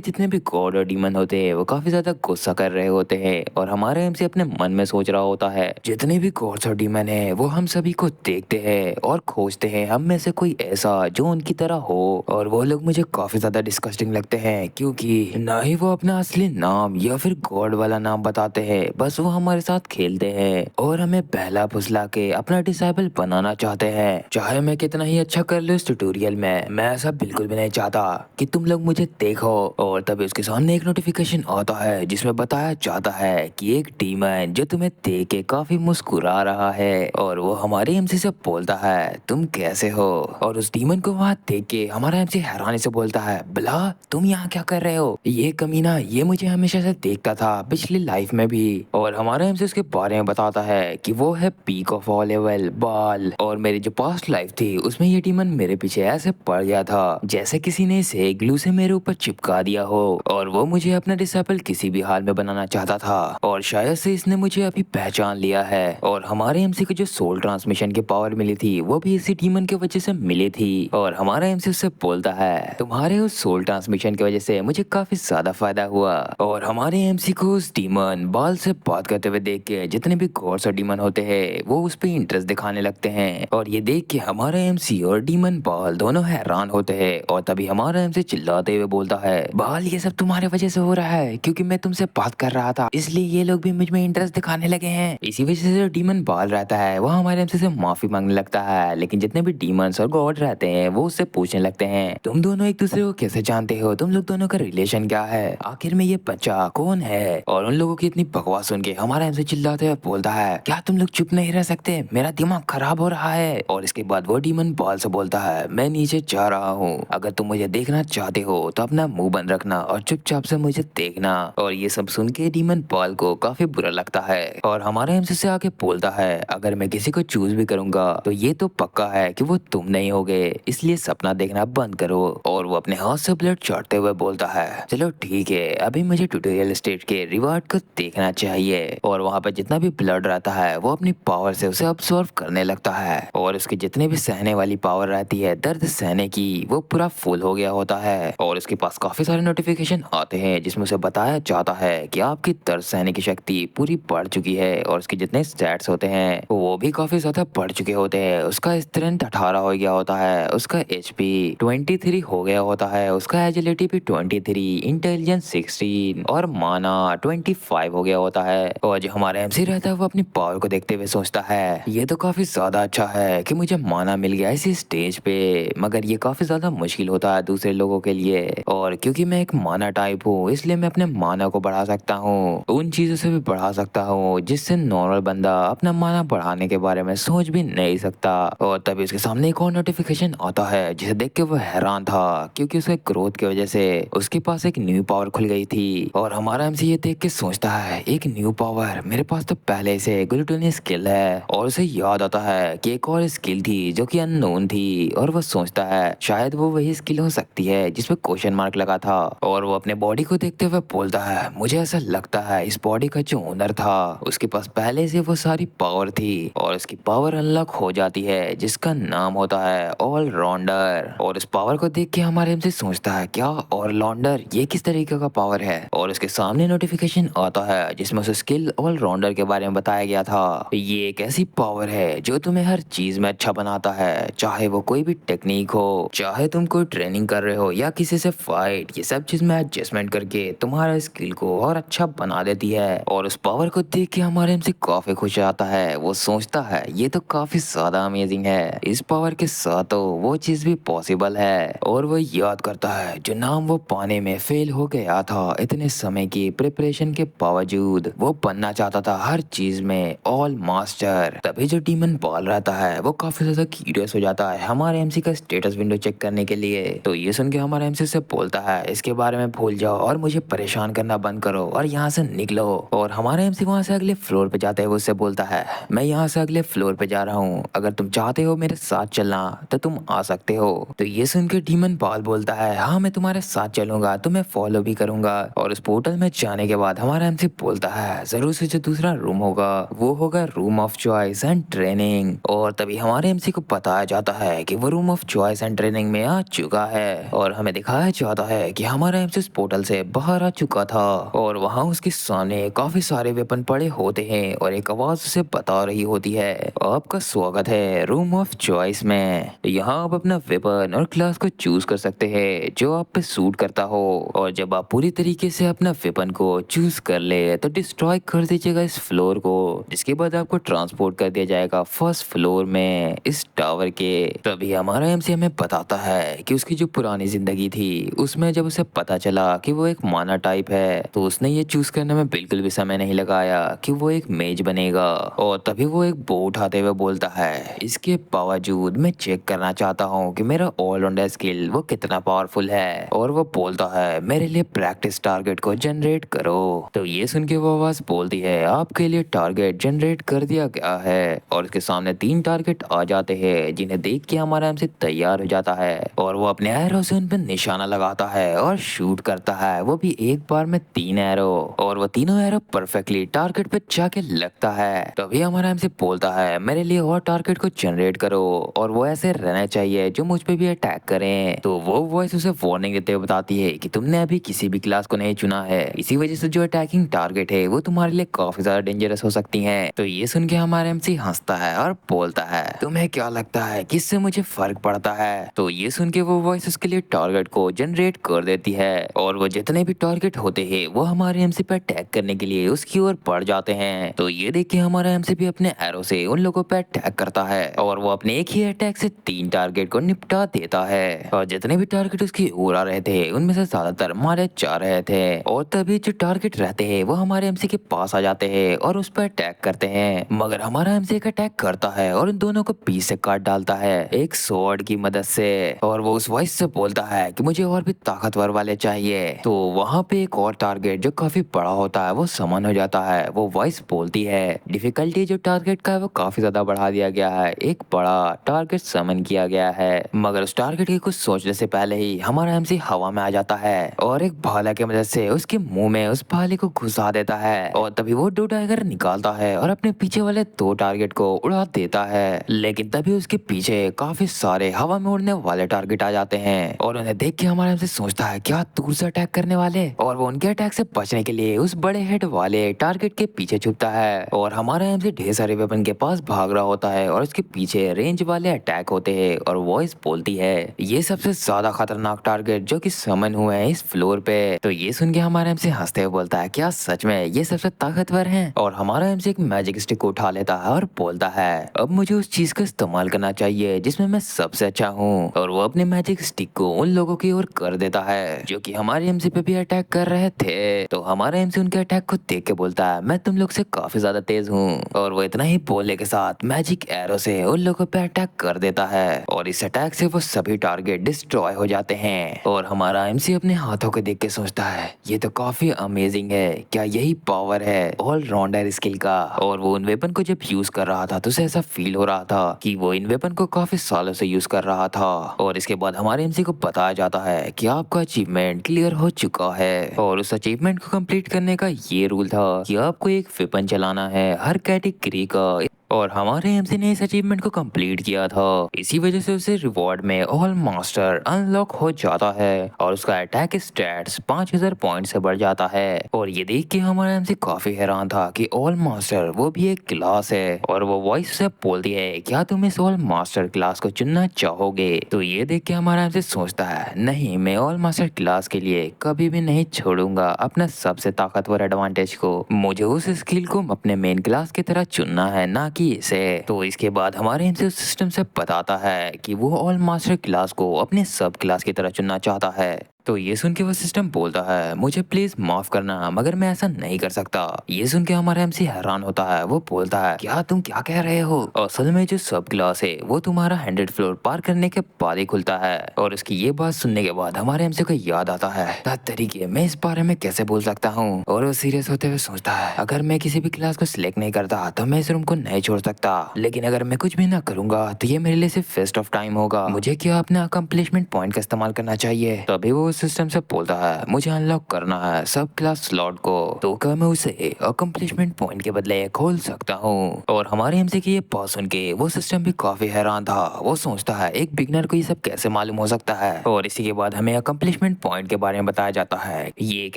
जितने भी गॉड और डीमन होते हैं वो काफी ज्यादा गुस्सा कर रहे होते हैं। और हमारा एमसी अपने मन में सोच रहा होता है, जितने भी गॉड्स और डीमन है वो हम सभी को देखते हैं और खोजते हैं हम में से कोई ऐसा जो उनकी तरह हो। और वो लोग मुझे काफी ज्यादा डिस्कस्टिंग लगते हैं क्योंकि ना ही वो अपना असली नाम या फिर गॉड वाला नाम बताते हैं, बस वो हमारे साथ खेलते हैं और हमें बहला फुसला के अपना डिसाइबल बनाना चाहते हैं। चाहे मैं कितना ही अच्छा कर लूं इस ट्यूटोरियल में, मैं ऐसा बिल्कुल भी नहीं चाहता कि तुम लोग मुझे देखो। और तभी उसके सामने एक नोटिफिकेशन आता है जिसमें बताया जाता है कि एक डीमन जो तुम्हें देख के काफी मुस्कुरा रहा है और वो हमारे एमसी से बोलता है, तुम कैसे हो? और उस डीमन को वहाँ देख के हमारा एमसी हैरानी से बोलता है, भला तुम यहाँ क्या कर रहे हो? ये कमीना ये मुझे हमेशा से देखता था पिछली लाइफ में भी। और हमारा एमसी उसके बारे में बताता है कि वो है पीक ऑफ ऑल लेवल बाल और मेरी जो पास्ट लाइफ थी उसमें ये डीमन मेरे पीछे ऐसे पड़ गया था जैसे किसी ने इसे ग्लू से मेरे ऊपर चिपका दिया हो और वो मुझे अपना डिसाइपल किसी भी हाल में बनाना चाहता था और शायद से इसने मुझे अभी पहचान लिया है। और हमारे एमसी को जो सोल ट्रांसमिशन की पावर मिली थी वो भी इसी डीमन की वजह से मिली थी। और हमारा एमसी उससे बोलता है तुम्हारे उस सोल ट्रांसमिशन की वजह से मुझे काफी ज्यादा फायदा हुआ। और हमारे एमसी को उस डीमन बाल से बात करते हुए देख के जितने भी गॉड्स और डीमन होते हैं वो उस पर इंटरेस्ट दिखाने लगते हैं। और ये देख के हमारा एमसी और डीमन बाल दोनों हैरान होते हैं। और तभी हमारा एमसी चिल्लाते हुए बोलता है बाल ये सब तुम्हारे वजह से हो रहा है, क्योंकि मैं तुमसे बात कर रहा था इसलिए ये लोग भी मुझ में इंटरेस्ट दिखाने लगे हैं। इसी वजह से जो डीमन बाल रहता है वो हमारे एमसी से माफी मांगने लगता है। लेकिन जितने भी डीमंस और गॉड रहते हैं वो उससे पूछने लगते हैं तुम दोनों एक दूसरे को कैसे जानते हो, तुम लोग दोनों का रिलेशन क्या है, आखिर में ये बच्चा कौन है। और उन लोगों की इतनी बकवास सुन के हमारा एमसी चिल्लाते हुए बोलता है क्या तुम लोग चुप नहीं रह सकते, मेरा दिमाग खराब हो रहा है। और इसके बाद वो डीमन बाल से बोलता है मैं नीचे जा रहा हूँ, अगर तुम मुझे देखना चाहते हो तो अपना मुंह बंद रखना और चुपचाप से मुझे देखना। और ये सब सुन के डीमन बाल को काफी बुरा लगता है और हमारे एमसी से आके बोलता है अगर मैं किसी को चूज भी करूंगा तो ये तो पक्का है कि वो तुम नहीं होगे, इसलिए सपना देखना बंद करो। और वो अपने हाथ से ब्लड चाटते हुए बोलता है चलो ठीक है, अभी मुझे ट्यूटोरियल स्टेज के रिवार्ड को देखना चाहिए। और वहाँ पे जितना भी ब्लड रहता है वो अपनी पावर से उसे अब्सॉर्ब करने लगता है और उसकी जितने भी सहने वाली पावर रहती है दर्द सहने की वो पूरा फुल हो गया होता है। और उसके पास काफी सारे नोटिफिकेशन आते हैं जिसमें उसे बताया जाता है कि आपकी दर्द सहने की शक्ति पूरी बढ़ चुकी है। और उसके जितने स्टैट्स होते हैं वो भी काफी ज्यादा बढ़ चुके होते हैं। उसका स्ट्रेंथ 18 हो गया होता है, उसका एचपी 23 हो गया होता है, उसका एजिलिटी भी 23, इंटेलिजेंस 16 और माना 25 हो गया होता है। और जो हमारा एमसी रहता है वो अपनी पावर को देखते हुए सोचता है ये तो काफी ज्यादा अच्छा है कि मुझे माना मिल गया इसी स्टेज पे, मगर ये काफी ज्यादा मुश्किल होता है दूसरे लोगों के लिए। और क्योंकि मैं एक माना टाइप हूँ इसलिए मैं अपने माना को बढ़ा सकता हूँ, उन चीजों से भी बढ़ा सकता हूँ जिससे नॉर्मल बंदा अपना माना बढ़ाने के बारे में सोच भी नहीं सकता। और तभी उसके सामने एक और नोटिफिकेशन आता है जिसे देख के वो हैरान था क्योंकि उसके ग्रोथ की वजह से उसके पास एक न्यू पावर खुल गई थी। और हमारा एमसी ये देख के सोचता है एक न्यू पावर, मेरे पास तो पहले से ग्लूटोनी स्किल है। और उसे याद आता है कि एक और स्किल थी जो कि अननोन थी और वो सोचता है शायद वो वही स्किल हो सकती है जिसपे क्वेश्चन मार्क लगा था। और वो अपने बॉडी को देखते हुए बोलता है मुझे ऐसा लगता है इस बॉडी का जो ओनर था उसके पास पहले से वो सारी पावर थी और उसकी पावर अनलॉक हो जाती है जिसका नाम होता है ऑलराउंडर। और इस पावर को देख के हमारे एमसी सोचता है क्या ऑलराउंडर ये किस तरीके का पावर है। और उसके सामने नोटिफिकेशन आता है जिसमें उसे स्किल ऑलराउंडर के बारे में बताया गया था। ये एक ऐसी पावर है जो तुम्हें हर चीज में अच्छा बनाता है, चाहे वो कोई भी टेक्निक हो, चाहे तुम कोई ट्रेनिंग कर रहे हो या किसी से फाइट, ये सब चीज में एडजस्टमेंट करके तुम्हारा स्किल को और अच्छा बना देती है। और उस पावर को देख के हमारे एमसी काफी खुश आता है, वो सोचता है ये तो काफी ज्यादा अमेजिंग है, इस पावर के साथ तो वो चीज भी पॉसिबल है। और वो याद करता है जो नाम वो पाने में फेल हो गया था, इतने समय की प्रिपरेशन के बावजूद वो बनना चाहता था हर चीज में ऑल मास्टर। तभी जो डीमन बॉल रहता है वो काफी ज्यादा क्यूरियस हो जाता है हमारे एमसी का स्टेटस विंडो चेक करने के लिए। तो ये सुन के हमारा एमसी से बोलता है इसके बारे में भूल जाओ और मुझे परेशान करना बंद करो और यहाँ से निकलो। और हमारा एमसी वहाँ से अगले फ्लोर पे जाते हुए उससे बोलता है मैं यहाँ से अगले फ्लोर पे जा रहा हूँ, अगर तुम चाहते हो मेरे साथ चलना तो तुम आ सकते हो। तो ये सुन के डीमन बॉल बोलता है हाँ मैं तुम्हारे साथ चलूंगा, तुम्हें फॉलो भी करूंगा। और उस पोर्टल में जाने के बाद हमारा एमसी बोलता है जरूर से जो दूसरा रूम होगा वो होगा room of choice and training. और तभी हमारे एमसी को बताया जाता है कि वो room of choice and training में आ चुका है। और हमें दिखाया जाता है कि हमारा एमसी उस पोर्टल से बाहर आ चुका था और वहाँ उसके सामने काफी सारे वेपन पड़े होते हैं और एक आवाज उसे बता रही होती है आपका स्वागत है रूम ऑफ चॉइस में, यहाँ आप अपना वेपन और क्लास को चूज कर सकते हैं जो आप पे सूट करता हो। और जब आप पूरी तरीके से अपना वेपन को चूज कर ले तो डिस्ट्रॉय कर दीजिएगा इस फ्लोर को, जिसके बाद आपको ट्रांसपोर्ट कर दिया जाएगा फर्स्ट फ्लोर में इस टावर के। तभी हमारा एमसी हमें बताता है कि उसकी जो पुरानी जिंदगी थी उसमें जब उसे पता चला कि वो एक माना टाइप है तो उसने ये चूज करने में बिल्कुल भी समय नहीं लगाया कि वो एक मेज बनेगा। और तभी वो एक बो उठाते हुए बोलता है इसके बावजूद मैं चेक करना चाहता हूँ कि मेरा ऑलराउंडर स्किल वो कितना पावरफुल है। और वो बोलता है मेरे लिए प्रैक्टिस टारगेट को जनरेट करो। तो ये सुन के वो आवाज बोलती है आपके लिए टारगेट जनरेट कर दिया गया है। और उसके सामने 3 टारगेट आ जाते हैं जिन्हें देख के हमारा एमसी तैयार हो जाता है और वो अपने एरो से उन पर निशाना लगाता है और शूट करता है, वो भी एक बार में 3 एरो। और वो तीनों एरो परफेक्टली टारगेट पे जाके लगता है। तभी हमारा एमसी बोलता है मेरे लिए और टारगेट को जनरेट करो और वो ऐसे रहना चाहिए जो मुझ पे भी अटैक करें। तो वो वॉइस उसे वार्निंग देते हुए बताती है कि तुमने अभी किसी भी क्लास को नहीं चुना है, इसी वजह से जो अटैकिंग टारगेट है वो तुम्हारे लिए काफी ज्यादा डेंजरस हो सकती हैं। तो ये सुन के हमारा एमसी हंसता है और बोलता है तुम्हें क्या लगता है कि इससे मुझे फर्क पड़ता है। तो ये सुन के वो वॉइस उसके लिए टारगेट को जनरेट कर देती है और वो जितने भी टारगेट होते हैं वो हमारे एमसी पे अटैक करने के लिए उसकी ओर बढ़ जाते हैं। तो ये देख के हमारा एमसी भी अपने एरो से उन लोगों पे अटैक करता है और वो अपने एक ही अटैक से 3 टारगेट को निपटा देता है। और जितने भी टारगेट उसकी ओर आ रहे थे उनमें से ज्यादातर मारे जा रहे थे और तभी जो टारगेट रहते हैं वो हमारे एमसी के पास आ जाते हैं और उस पर अटैक करते हैं। मगर हमारा एमसी एक अटैक करता है और उन दोनों को पीस से काट डालता है एक स्वॉर्ड की मदद से। और वो उस वॉइस से बोलता है कि मुझे और भी ताकतवर वाले चाहिए। तो वहाँ पे एक और टारगेट जो काफी बड़ा होता है वो समन हो जाता है। वो वॉइस बोलती है डिफिकल्टी जो टारगेट का है वो काफी ज्यादा बढ़ा दिया गया है, एक बड़ा टारगेट समन किया गया है। मगर उस टारगेट के कुछ सोचने से पहले ही हमारा एमसी हवा में आ जाता है और एक भाला की मदद से उसके मुंह में उस भाले को घुसा देता है और तभी वो 2 टाइगर निकालता है और अपने पीछे वाले 2 टारगेट को उड़ा देता है। लेकिन तभी उसके पीछे काफी सारे हवा में उड़ने वाले टारगेट आ जाते हैं और उन्हें देख के हमारा एमसी सोचता है क्या दूर से अटैक करने वाले, और वो उनके अटैक से बचने के लिए उस बड़े हेड वाले टारगेट के पीछे छुपता है। और हमारा एमसी ढेर सारे वेपन के पास भाग रहा होता है और उसके पीछे रेंज वाले अटैक होते हैं और वॉइस बोलती है ये सबसे ज्यादा खतरनाक टारगेट जो कि समन हुए हैं इस फ्लोर पे। तो ये सुन के हमारा एमसी हंसते हुए बोलता है क्या सच में ये सबसे ताकतवर हैं? और हमारा एमसी एक मैजिक स्टिक को उठा लेता है और बोलता है अब मुझे उस चीज का इस्तेमाल करना चाहिए जिसमें मैं सबसे अच्छा हूँ। और वो अपने मैजिक स्टिक को उन लोगों की ओर कर देता है जो कि हमारे एमसी पे भी अटैक कर रहे थे। तो हमारा एमसी उनके अटैक को देख के बोलता है मैं तुम लोग से काफी ज्यादा तेज हूँ। और वो इतना ही बोलने के साथ मैजिक एरो से उन लोगों पे अटैक कर देता है और इस अटैक से वो सभी टारगेट डिस्ट्रॉय हो जाते हैं। और हमारा एमसी अपने हाथों को देख के सोचता है ये तो काफी अमेजिंग है, क्या यही पावर है ऑलराउंडर स्किल का। और वो उन वेपन को जब यूज कर रहा था तो उसे ऐसा फील हो रहा था कि वो इन वेपन को काफी सालों से यूज कर रहा था। और इसके बाद हमारे एमसी को बताया जाता है कि आपका अचीवमेंट क्लियर हो चुका है और उस अचीवमेंट को कंप्लीट करने का ये रूल था कि आपको एक वेपन चलाना है हर कैटेगरी का। और हमारे एमसी ने इस अचीवमेंट को कंप्लीट किया था, इसी वजह से उसे रिवॉर्ड में ऑल मास्टर अनलॉक हो जाता है और उसका अटैक स्टैट्स 5000 पॉइंट से बढ़ जाता है। और ये देख के हमारा एमसी काफी हैरान था कि ऑल मास्टर वो भी एक क्लास है। और वो वॉइस से बोलती है क्या तुम इस ऑल मास्टर क्लास को चुनना चाहोगे। तो ये देख के हमारा एमसी सोचता है नहीं, मैं ऑल मास्टर क्लास के लिए कभी भी नहीं छोड़ूंगा अपना सबसे ताकतवर एडवांटेज को। मुझे उस स्किल को अपने मेन क्लास की तरह चुनना है ना कि इसे। तो इसके बाद हमारे एमसी उस सिस्टम से बताता है कि वो ऑल मास्टर क्लास को अपने सब क्लास की तरह चुनना चाहता है। तो ये सुन के वो सिस्टम बोलता है मुझे प्लीज माफ करना मगर मैं ऐसा नहीं कर सकता। ये सुन के हमारा एमसी हैरान होता है, वो बोलता है क्या तुम क्या कह रहे हो, असल में जो सब क्लास है वो तुम्हारा 100 फ्लोर पार करने के बाद ही खुलता है। और उसकी ये बात सुनने के बाद हमारे एमसी को याद आता है तरीके मैं इस बारे में कैसे बोल सकता हूँ। और वो सीरियस होते हुए सोचता है अगर मैं किसी भी क्लास को सिलेक्ट नहीं करता तो मैं इस रूम को नहीं छोड़ सकता, लेकिन अगर मैं कुछ भी ना करूंगा तो ये मेरे लिए सिर्फ वेस्ट ऑफ टाइम होगा। मुझे क्या अपने अकम्प्लिशमेंट पॉइंट का इस्तेमाल करना चाहिए। तभी वो सिस्टम से बोलता है मुझे अनलॉक करना है सब क्लास स्लॉट को, तो क्या मैं उसे अकम्प्लिशमेंट पॉइंट के बदले खोल सकता हूँ। और हमारे एमसी की ये बात सुन के वो सिस्टम भी काफी हैरान था। वो सोचता है एक बिगनर को ये सब कैसे मालूम हो सकता है। और इसी के बाद हमें अकम्प्लिशमेंट पॉइंट के बारे में बताया जाता है ये एक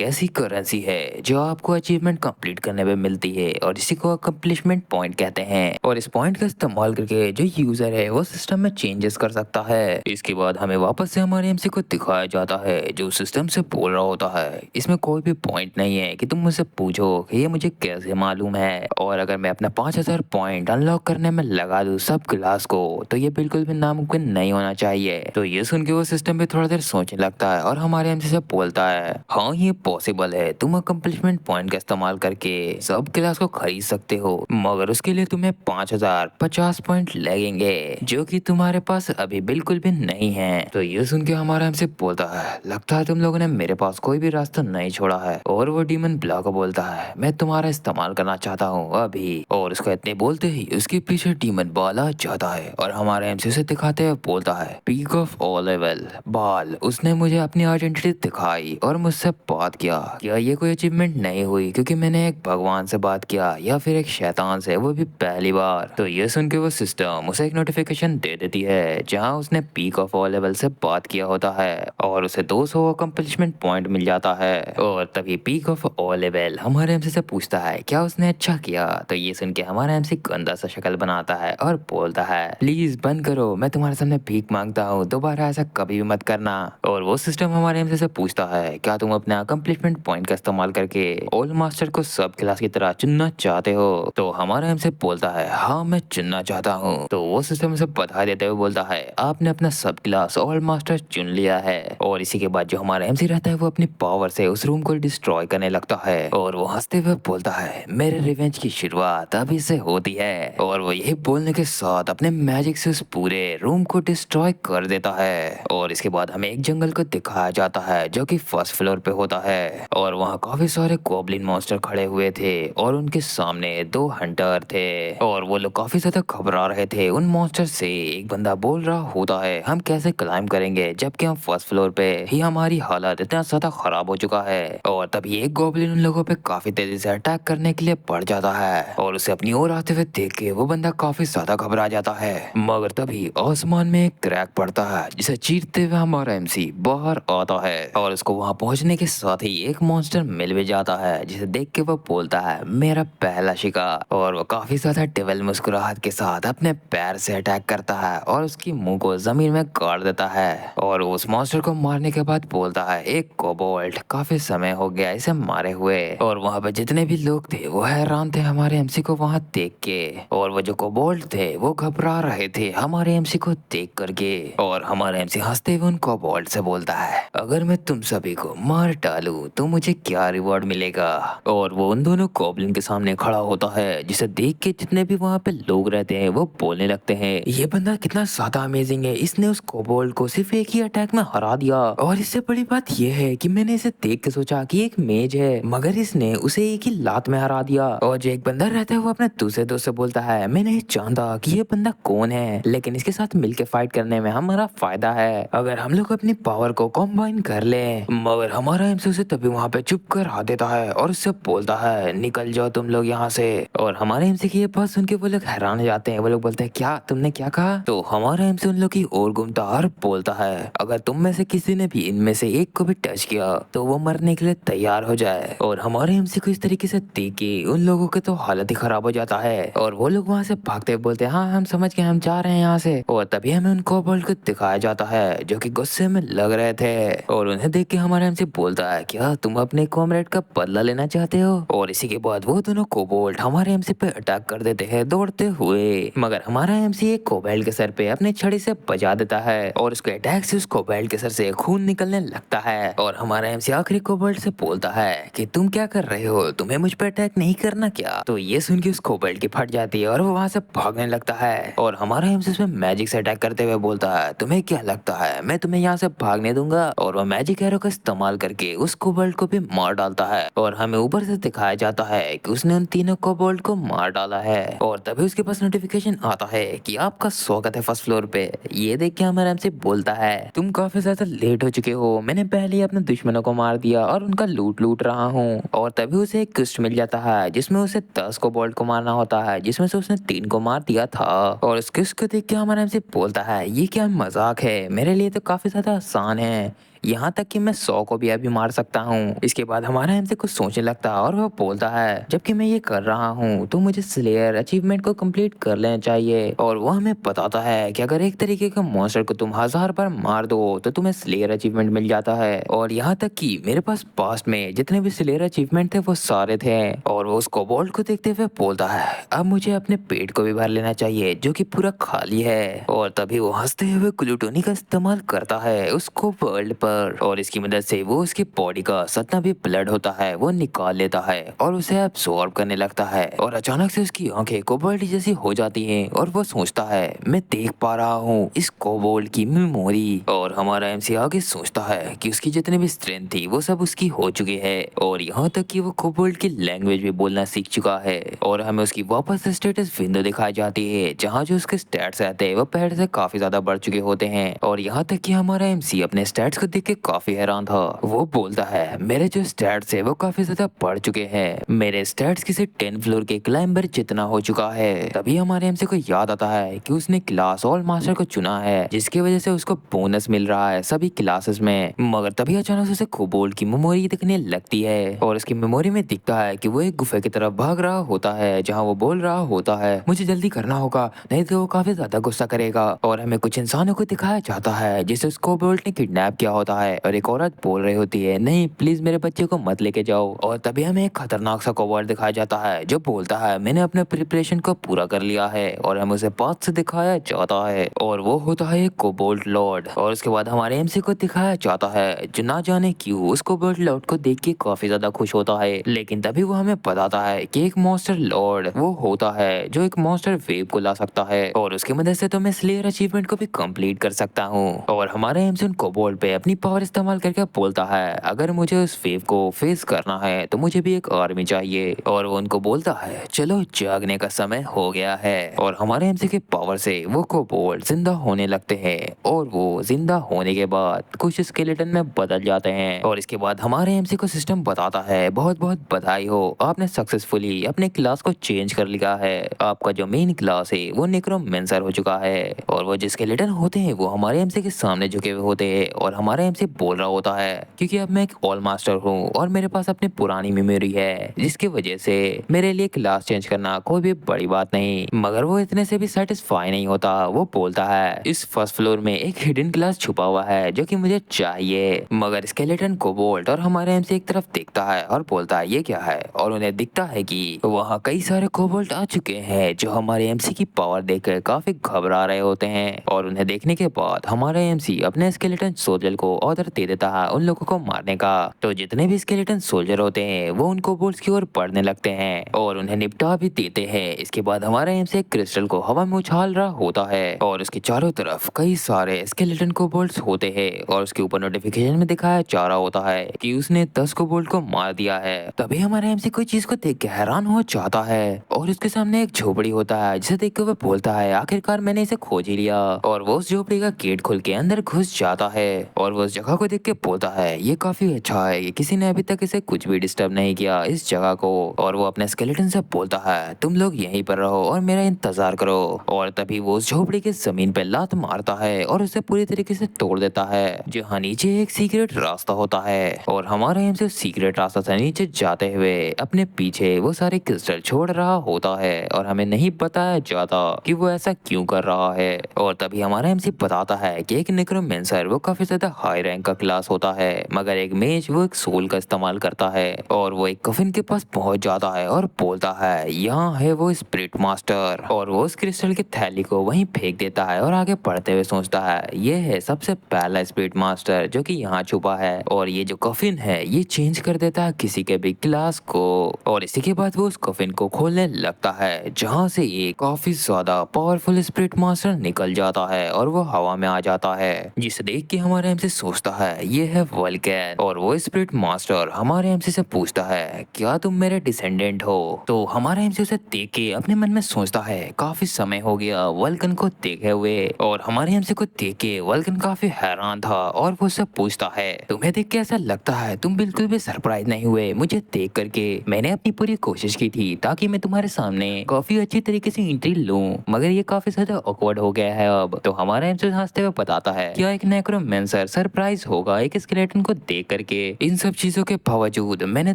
ऐसी करेंसी है जो आपको अचीवमेंट कंप्लीट करने में मिलती है और इसी को अकम्प्लिशमेंट पॉइंट कहते हैं। और इस पॉइंट का इस्तेमाल करके जो यूजर है वो सिस्टम में चेंजेस कर सकता है। इसके बाद हमें वापस से हमारे एमसी को दिखाया जाता है जो सिस्टम से बोल रहा होता है इसमें कोई भी पॉइंट नहीं है कि तुम मुझसे पूछो कि ये मुझे कैसे मालूम है। और अगर मैं अपना 5000 पॉइंट अनलॉक करने में लगा दूं सब क्लास को तो ये बिल्कुल भी नामुमकिन नहीं होना चाहिए। तो ये सुन के वो सिस्टम भी थोड़ा देर सोचने लगता है और हमारे एमसी से बोलता है हाँ ये पॉसिबल है, तुम अकम्प्लिशमेंट पॉइंट का इस्तेमाल करके सब क्लास को खरीद सकते हो, मगर उसके लिए तुम्हें 5050 पॉइंट लगेंगे जो कि तुम्हारे पास अभी बिल्कुल भी नहीं है। तो ये सुन के हमारा एमसी बोलता है लगता है तुम लोगों ने मेरे पास कोई भी रास्ता नहीं छोड़ा है। और वो डीमन ब्ला को बोलता है, मैं तुम्हारा इस्तेमाल करना चाहता हूँ अभी। और उसका इतने बोलते ही उसके पीछे डीमन बाल आ जाता है और हमारे एमसी से दिखाते हुए बोलता है, पीक ऑफ ऑल लेवल बाल, उसने मुझे अपनी आइडेंटिटी दिखाई और मुझसे बात किया। क्या ये कोई अचीवमेंट नहीं हुई क्योंकि मैंने एक भगवान से बात किया या फिर एक शैतान से, वो भी पहली बार? तो ये सुन के वो सिस्टम उसे एक नोटिफिकेशन दे देती है जहाँ उसने पीक ऑफ ऑल लेवल से बात किया होता है और उसे 200 अकम्पलिशमेंट पॉइंट मिल जाता है। और तभी पीक ऑफ ऑल लेवल हमारे एमसी से पूछता है क्या उसने अच्छा किया। तो ये सुन के हमारा एमसी गंदा सा शक्ल बनाता है और बोलता है, प्लीज बंद करो, मैं तुम्हारे सामने भीख मांगता हूँ, दोबारा ऐसा कभी भी मत करना। और वो सिस्टम हमारे एमसी से पूछता है, क्या तुम अपने अकम्पलिशमेंट पॉइंट का इस्तेमाल करके ओल्ड मास्टर को सब क्लास की तरह चुनना चाहते हो? तो हमारा एमसी बोलता है, हाँ मैं चुनना चाहता हूँ। तो वो सिस्टम उसे बधाई देते हुए बोलता है, आपने अपना सब क्लास ओल्ड मास्टर चुन लिया है। और इसी के बाद जो हमारा एमसी रहता है वो अपनी पावर से उस रूम को डिस्ट्रॉय करने लगता है और वो हंसते हुए बोलता है, मेरे रिवेंज की शुरुआत अभी से होती है। और वो यही बोलने के साथ अपने मैजिक से उस पूरे रूम को डिस्ट्रॉय कर देता है। और इसके बाद हमें एक जंगल को दिखाया जाता है जो कि फर्स्ट फ्लोर पे होता है और वहाँ काफी सारे गॉब्लिन मॉन्स्टर खड़े हुए थे और उनके सामने 2 हंटर थे और वो लोग काफी ज्यादा घबरा रहे थे उन मॉन्स्टर से। एक बंदा बोल रहा होता है, हम कैसे क्लाइंब करेंगे जबकि हम फर्स्ट फ्लोर पे ही हमारी हालत इतना ज्यादा खराब हो चुका है। और तभी एक गॉब्लिन उन लोगों पे काफी तेजी से अटैक करने के लिए बढ़ जाता है और उसे अपनी ओर आते हुए देख के वो बंदा काफी ज्यादा घबरा जाता है। मगर तभी आसमान में एक क्रैक पड़ता है जिसे चीरते हुए हमारा एमसी बाहर आता है और उसको वहां पहुंचने के साथ ही एक मॉन्स्टर मिल भी जाता है जिसे देख के वो बोलता है, मेरा पहला शिकार। और वो काफी ज्यादा डेविल मुस्कुराहट के साथ अपने पैर से अटैक करता है और उसकी मुंह को जमीन में गाड़ देता है। और उस मॉन्स्टर को मारने के बाद बोलता है, एक कोबोल्ट, काफी समय हो गया इसे मारे हुए। और वहाँ पे जितने भी लोग थे वो हैरान थे हमारे एमसी को वहाँ देख के और वो जो कोबोल्ट थे वो घबरा रहे थे हमारे एमसी को देख करके। और हमारे एमसी हंसते हुए उन कोबोल्ट से बोलता है, अगर मैं तुम सभी को मार डालूं तो मुझे क्या रिवॉर्ड मिलेगा? और वो उन दोनों गॉब्लिन के सामने खड़ा होता है जिसे देख के जितने भी वहाँ पे लोग रहते हैं वो बोलने लगते हैं, ये बंदा कितना ज्यादा अमेजिंग है, इसने उस कोबोल्ट को सिर्फ एक ही अटैक में हरा दिया। और इससे बड़ी बात यह है कि मैंने इसे देख के सोचा कि एक मेज है मगर इसने उसे एक ही लात में हरा दिया। और जो एक बंदा रहता है वो अपने दूसरे दोस्त से बोलता है, मैं नहीं जानता कि ये बंदा कौन है लेकिन इसके साथ मिलके फाइट करने में हमारा फायदा है अगर हम लोग अपनी पावर को कॉम्बाइन कर ले। मगर हमारा एमसी उसे तभी वहाँ पे चुप कर आ देता है और उससे बोलता है, निकल जाओ तुम लोग यहाँ से। और हमारे एमसी की ये बात सुन के वो लोग हैरान हो जाते हैं। वो लोग बोलते हैं, क्या तुमने क्या कहा? तो हमारा एमसी उन लोग की ओर घूमता और बोलता है, अगर तुम में से किसी ने भी इनमें से एक को भी टच किया तो वो मरने के लिए तैयार हो जाए। और हमारे एमसी को इस तरीके से देख के उन लोगों के तो हालत ही खराब हो जाता है और वो लोग वहाँ से भागते हुए बोलते हैं, हाँ हम समझ गए, हम जा रहे हैं यहाँ से। और तभी हमें उन कोबोल्ट को दिखाया जाता है जो कि गुस्से में लग रहे थे और उन्हें देख के हमारा एमसी बोलता है, क्या तुम अपने कॉमरेड का बदला लेना चाहते हो? और इसी के बाद वो दोनों कोबोल्ट हमारे एमसी पे अटैक कर देते हैं दौड़ते हुए। मगर हमारा एमसी एक कोबोल्ट के सर पे अपनी छड़ी से बजा देता है और उसके अटैक से उस कोबोल्ट के सर से खून निकलने लगता है। और हमारा एमसी आखिरी कोबोल्ट से बोलता है कि तुम क्या कर रहे हो, तुम्हें मुझ पे अटैक नहीं करना क्या? तो ये सुन के उस कोबोल्ट की फट जाती है और वो वहां से भागने लगता है। और हमारा एमसी उसमें मैजिक से अटैक करते हुए बोलता है, तुम्हें क्या लगता है मैं तुम्हें यहाँ से भागने दूंगा? और वो मैजिक एरो का इस्तेमाल करके उस कोबोल्ट को भी मार डालता है और हमें ऊपर से दिखाया जाता है कि उसने उन तीनों कोबोल्ट को मार डाला है। और तभी उसके पास नोटिफिकेशन आता है कि आपका स्वागत है फर्स्ट फ्लोर पे। ये देख के हमारा एमसी बोलता है, तुम काफी ज्यादा लेट हो चुके हो, मैंने पहले ही अपने दुश्मनों को मार दिया और उनका लूट रहा हूँ। और तभी उसे एक क्वेस्ट मिल जाता है जिसमें उसे 10 कोबोल्ट को मारना होता है जिसमें से उसने 3 को मार दिया था। और उस क्वेस्ट को देख के हमारा एमसी बोलता है, ये क्या मजाक है, मेरे लिए तो काफी ज्यादा आसान है, यहाँ तक कि मैं 100 को भी अभी मार सकता हूँ। इसके बाद हमारा एमसी कुछ सोचने लगता है और वो बोलता है, जबकि मैं ये कर रहा हूँ तो मुझे स्लेयर अचीवमेंट को कंप्लीट कर लेना चाहिए। और वो हमें बताता है कि अगर एक तरीके का मॉन्स्टर को तुम 1000 बार मार दो तो तुम्हें स्लेयर अचीवमेंट मिल जाता है। और यहाँ तक कि मेरे पास पास्ट में जितने भी स्लेयर अचीवमेंट थे वो सारे थे। और वो उस कोबोल्ट को देखते हुए बोलता है, अब मुझे अपने पेट को भी भर लेना चाहिए जो कि पूरा खाली है। और तभी वो हंसते हुए ग्लूटोनी का इस्तेमाल करता है उस कोबोल्ट पर पर और इसकी मदद से वो उसकी बॉडी का जितना भी ब्लड होता है वो निकाल लेता है और उसे एब्सॉर्ब करने लगता है और अचानक से उसकी आंखें कोबाल्ट जैसी हो जाती हैं और वो सोचता है मैं देख पा रहा हूँ इस कोबाल्ट की मेमोरी। और हमारा एमसी आगे सोचता है कि उसकी जितनी भी स्ट्रेंथ थी वो सब उसकी हो चुकी है और यहाँ तक कि वो कोबाल्ट की लैंग्वेज भी बोलना सीख चुका है। और हमें उसकी वापस स्टेटस विंडो दिखाई जाती है जहाँ जो उसके स्टैट्स रहते हैं वो पहले से काफी ज्यादा बढ़ चुके होते हैं। और यहाँ तक कि हमारा एमसी अपने स्टैट्स को देख के काफी हैरान था। वो बोलता है मेरे जो स्टैट्स है वो काफी ज्यादा बढ़ चुके हैं, मेरे स्टैट्स किसी 10 फ्लोर के क्लाइंबर जितना हो चुका है। तभी हमारे एमसी को याद आता है कि उसने क्लास ऑल मास्टर को चुना है जिसकी वजह से उसको बोनस मिल रहा है सभी क्लासेस में। मगर तभी अचानक से उसे कोबाल्ट की मेमोरी दिखने लगती है और उसकी मेमोरी में दिखता है कि वो एक गुफा की तरफ भाग रहा होता है जहाँ वो बोल रहा होता है मुझे जल्दी करना होगा नहीं तो वो काफी ज्यादा गुस्सा करेगा। और हमें कुछ इंसानों को दिखाया जाता है जिसे उस कोबाल्ट ने किडनैप किया होता है और एक औरत बोल रही होती है नहीं प्लीज मेरे बच्चे को मत लेके जाओ। और तभी हमें एक खतरनाक सा कोबाल्ट दिखाया जाता है जो बोलता है मैंने अपने प्रिपरेशन को पूरा कर लिया है और हमें उसे पास से दिखाया जाता है और वो होता है एक कोबाल्ट लॉर्ड। और उसके बाद हमारे एमसी को दिखाया जाता है जो ना जाने क्यों उस कोबाल्ट लॉर्ड को देख के काफी ज्यादा खुश होता है। लेकिन तभी वो हमें बताता है कि एक मॉन्स्टर लॉर्ड वो होता है जो एक मॉन्स्टर वेव को ला सकता है और उसकी मदद से तो मैं स्लेयर अचीवमेंट को भी कंप्लीट कर सकता हूँ। और हमारे एमसी उन कोबाल्ट पे अपनी पावर इस्तेमाल करके बोलता है अगर मुझे उस वेव को फेस करना है तो मुझे भी एक आर्मी चाहिए। और वो उनको बोलता है चलो जागने का समय हो गया है। और हमारे एमसी के पावर से वो कोबाल्ट जिंदा होने लगते हैं और वो जिंदा होने के बाद कुछ स्केलेटन में बदल जाते हैं। और इसके बाद हमारे एमसी को सिस्टम बताता है बहुत बहुत बधाई हो आपने सक्सेसफुली अपने क्लास को चेंज कर लिया है, आपका जो मेन क्लास है वो नेक्रोमेंसर हो चुका है। और वो जो स्केलेटन होते हैं वो हमारे एमसी के सामने झुके हुए होते हैं और हमारा एमसी बोल रहा होता है क्योंकि अब मैं एक ऑल मास्टर हूँ और मेरे पास अपनी पुरानी मेमोरी है जिसकी वजह से मेरे लिए क्लास चेंज करना कोई भी बड़ी बात नहीं। मगर वो इतने से भी सेटिस्फाई नहीं होता। वो बोलता है इस फर्स्ट फ्लोर में एक हिडन क्लास छुपा हुआ है जो कि मुझे चाहिए। मगर स्केलेटन कोबाल्ट और हमारे एमसी एक तरफ देखता है और बोलता है ये क्या है और उन्हें दिखता है कि वहाँ कई सारे कोबाल्ट आ चुके हैं जो हमारे एमसी की पावर देखकर काफी घबरा रहे होते हैं। और उन्हें देखने के बाद हमारा एमसी अपने स्केलेटन सोल्जर को ऑर्डर दे देता है उन लोगों को मारने का। तो जितने भी स्केलेटन सोल्जर होते हैं वो उन कोबाल्ट्स की ओर बढ़ने लगते हैं और उन्हें निपटा भी देते हैं। इसके बाद हमारा एमसी एक क्रिस्टल को हवा में उछाल रहा होता है और उसके चारों तरफ कई सारे स्केलेटन कोबाल्ट्स होते हैं और उसके ऊपर नोटिफिकेशन में दिखाया जा रहा होता है कि उसने 10 कोबाल्ट को मार दिया है। तभी हमारा एमसी कोई चीज को देख के हैरान हो जाता है और उसके सामने एक झोपड़ी होता है जिसे देख के वो बोलता है आखिरकार मैंने इसे खोज ही लिया। और वो उस झोपड़ी का गेट खोल के अंदर घुस जाता है और वो उस जगह को देख के बोलता है ये काफी अच्छा है कि किसी ने अभी तक इसे कुछ भी डिस्टर्ब नहीं किया इस जगह को। और वो अपने स्केलेटन से बोलता है तुम लोग यहीं पर रहो और मेरा इंतजार करो। और तभी वो उस झोपड़ी के जमीन पे लात मारता है और उसे पूरी तरीके से तोड़ देता है जहाँ नीचे एक सीक्रेट रास्ता होता है। और हमारा एम से सीक्रेट रास्ता से नीचे जाते हुए अपने पीछे वो सारे क्रिस्टल छोड़ रहा होता है और हमें नहीं बताया जाता कि वो ऐसा क्यों कर रहा है। और तभी हमारा एमसी बताता है कि एक नेक्रोमेंसर वो काफी ज्यादा हाई रैंक का क्लास होता है मगर एक मेज वो एक सोल का इस्तेमाल करता है। और वो एक कफिन के पास पहुंच जाता है और बोलता है यहाँ है वो स्पिरिट मास्टर। और वो उस क्रिस्टल की थैली को वहीं फेंक देता है और आगे बढ़ते हुए सोचता है ये है सबसे पहला स्पिरिट मास्टर जो कि यहाँ छुपा है और ये जो कफिन है ये चेंज कर देता है किसी के भी क्लास को। और इसी के बाद वो उस कफिन को खोलने लगता है जहाँ से एक काफी ज्यादा पावरफुल स्पिरिट मास्टर निकल जाता है और वो हवा में आ जाता है जिसे देख के हमारे एमसी सोचता है ये है वल्कैन। और वो स्पिरिट मास्टर हमारे एमसी से पूछता है क्या तुम मेरे डिसेंडेंट हो। तो हमारा एमसी उसे देख के अपने मन में सोचता है काफी समय हो गया वल्कन को देखे हुए। और हमारे एमसी को देख के वल्कन काफी हैरान था और वो उससे पूछता है तुम्हें देख के ऐसा लगता है तुम बिल्कुल भी सरप्राइज नहीं हुए मुझे देख करके। मैंने अपनी पूरी कोशिश की थी ताकि मैं तुम्हारे सामने काफी अच्छी तरीके से एंट्री लूं मगर ये काफी ज्यादा ऑकवर्ड हो गया है अब। तो हमारा एमसी हंसते हुए बताता है क्या एक नेक्रोमेंसर सरप्राइज होगा एक स्केलेटन को देख करके। इन सब चीजों के बावजूद मैंने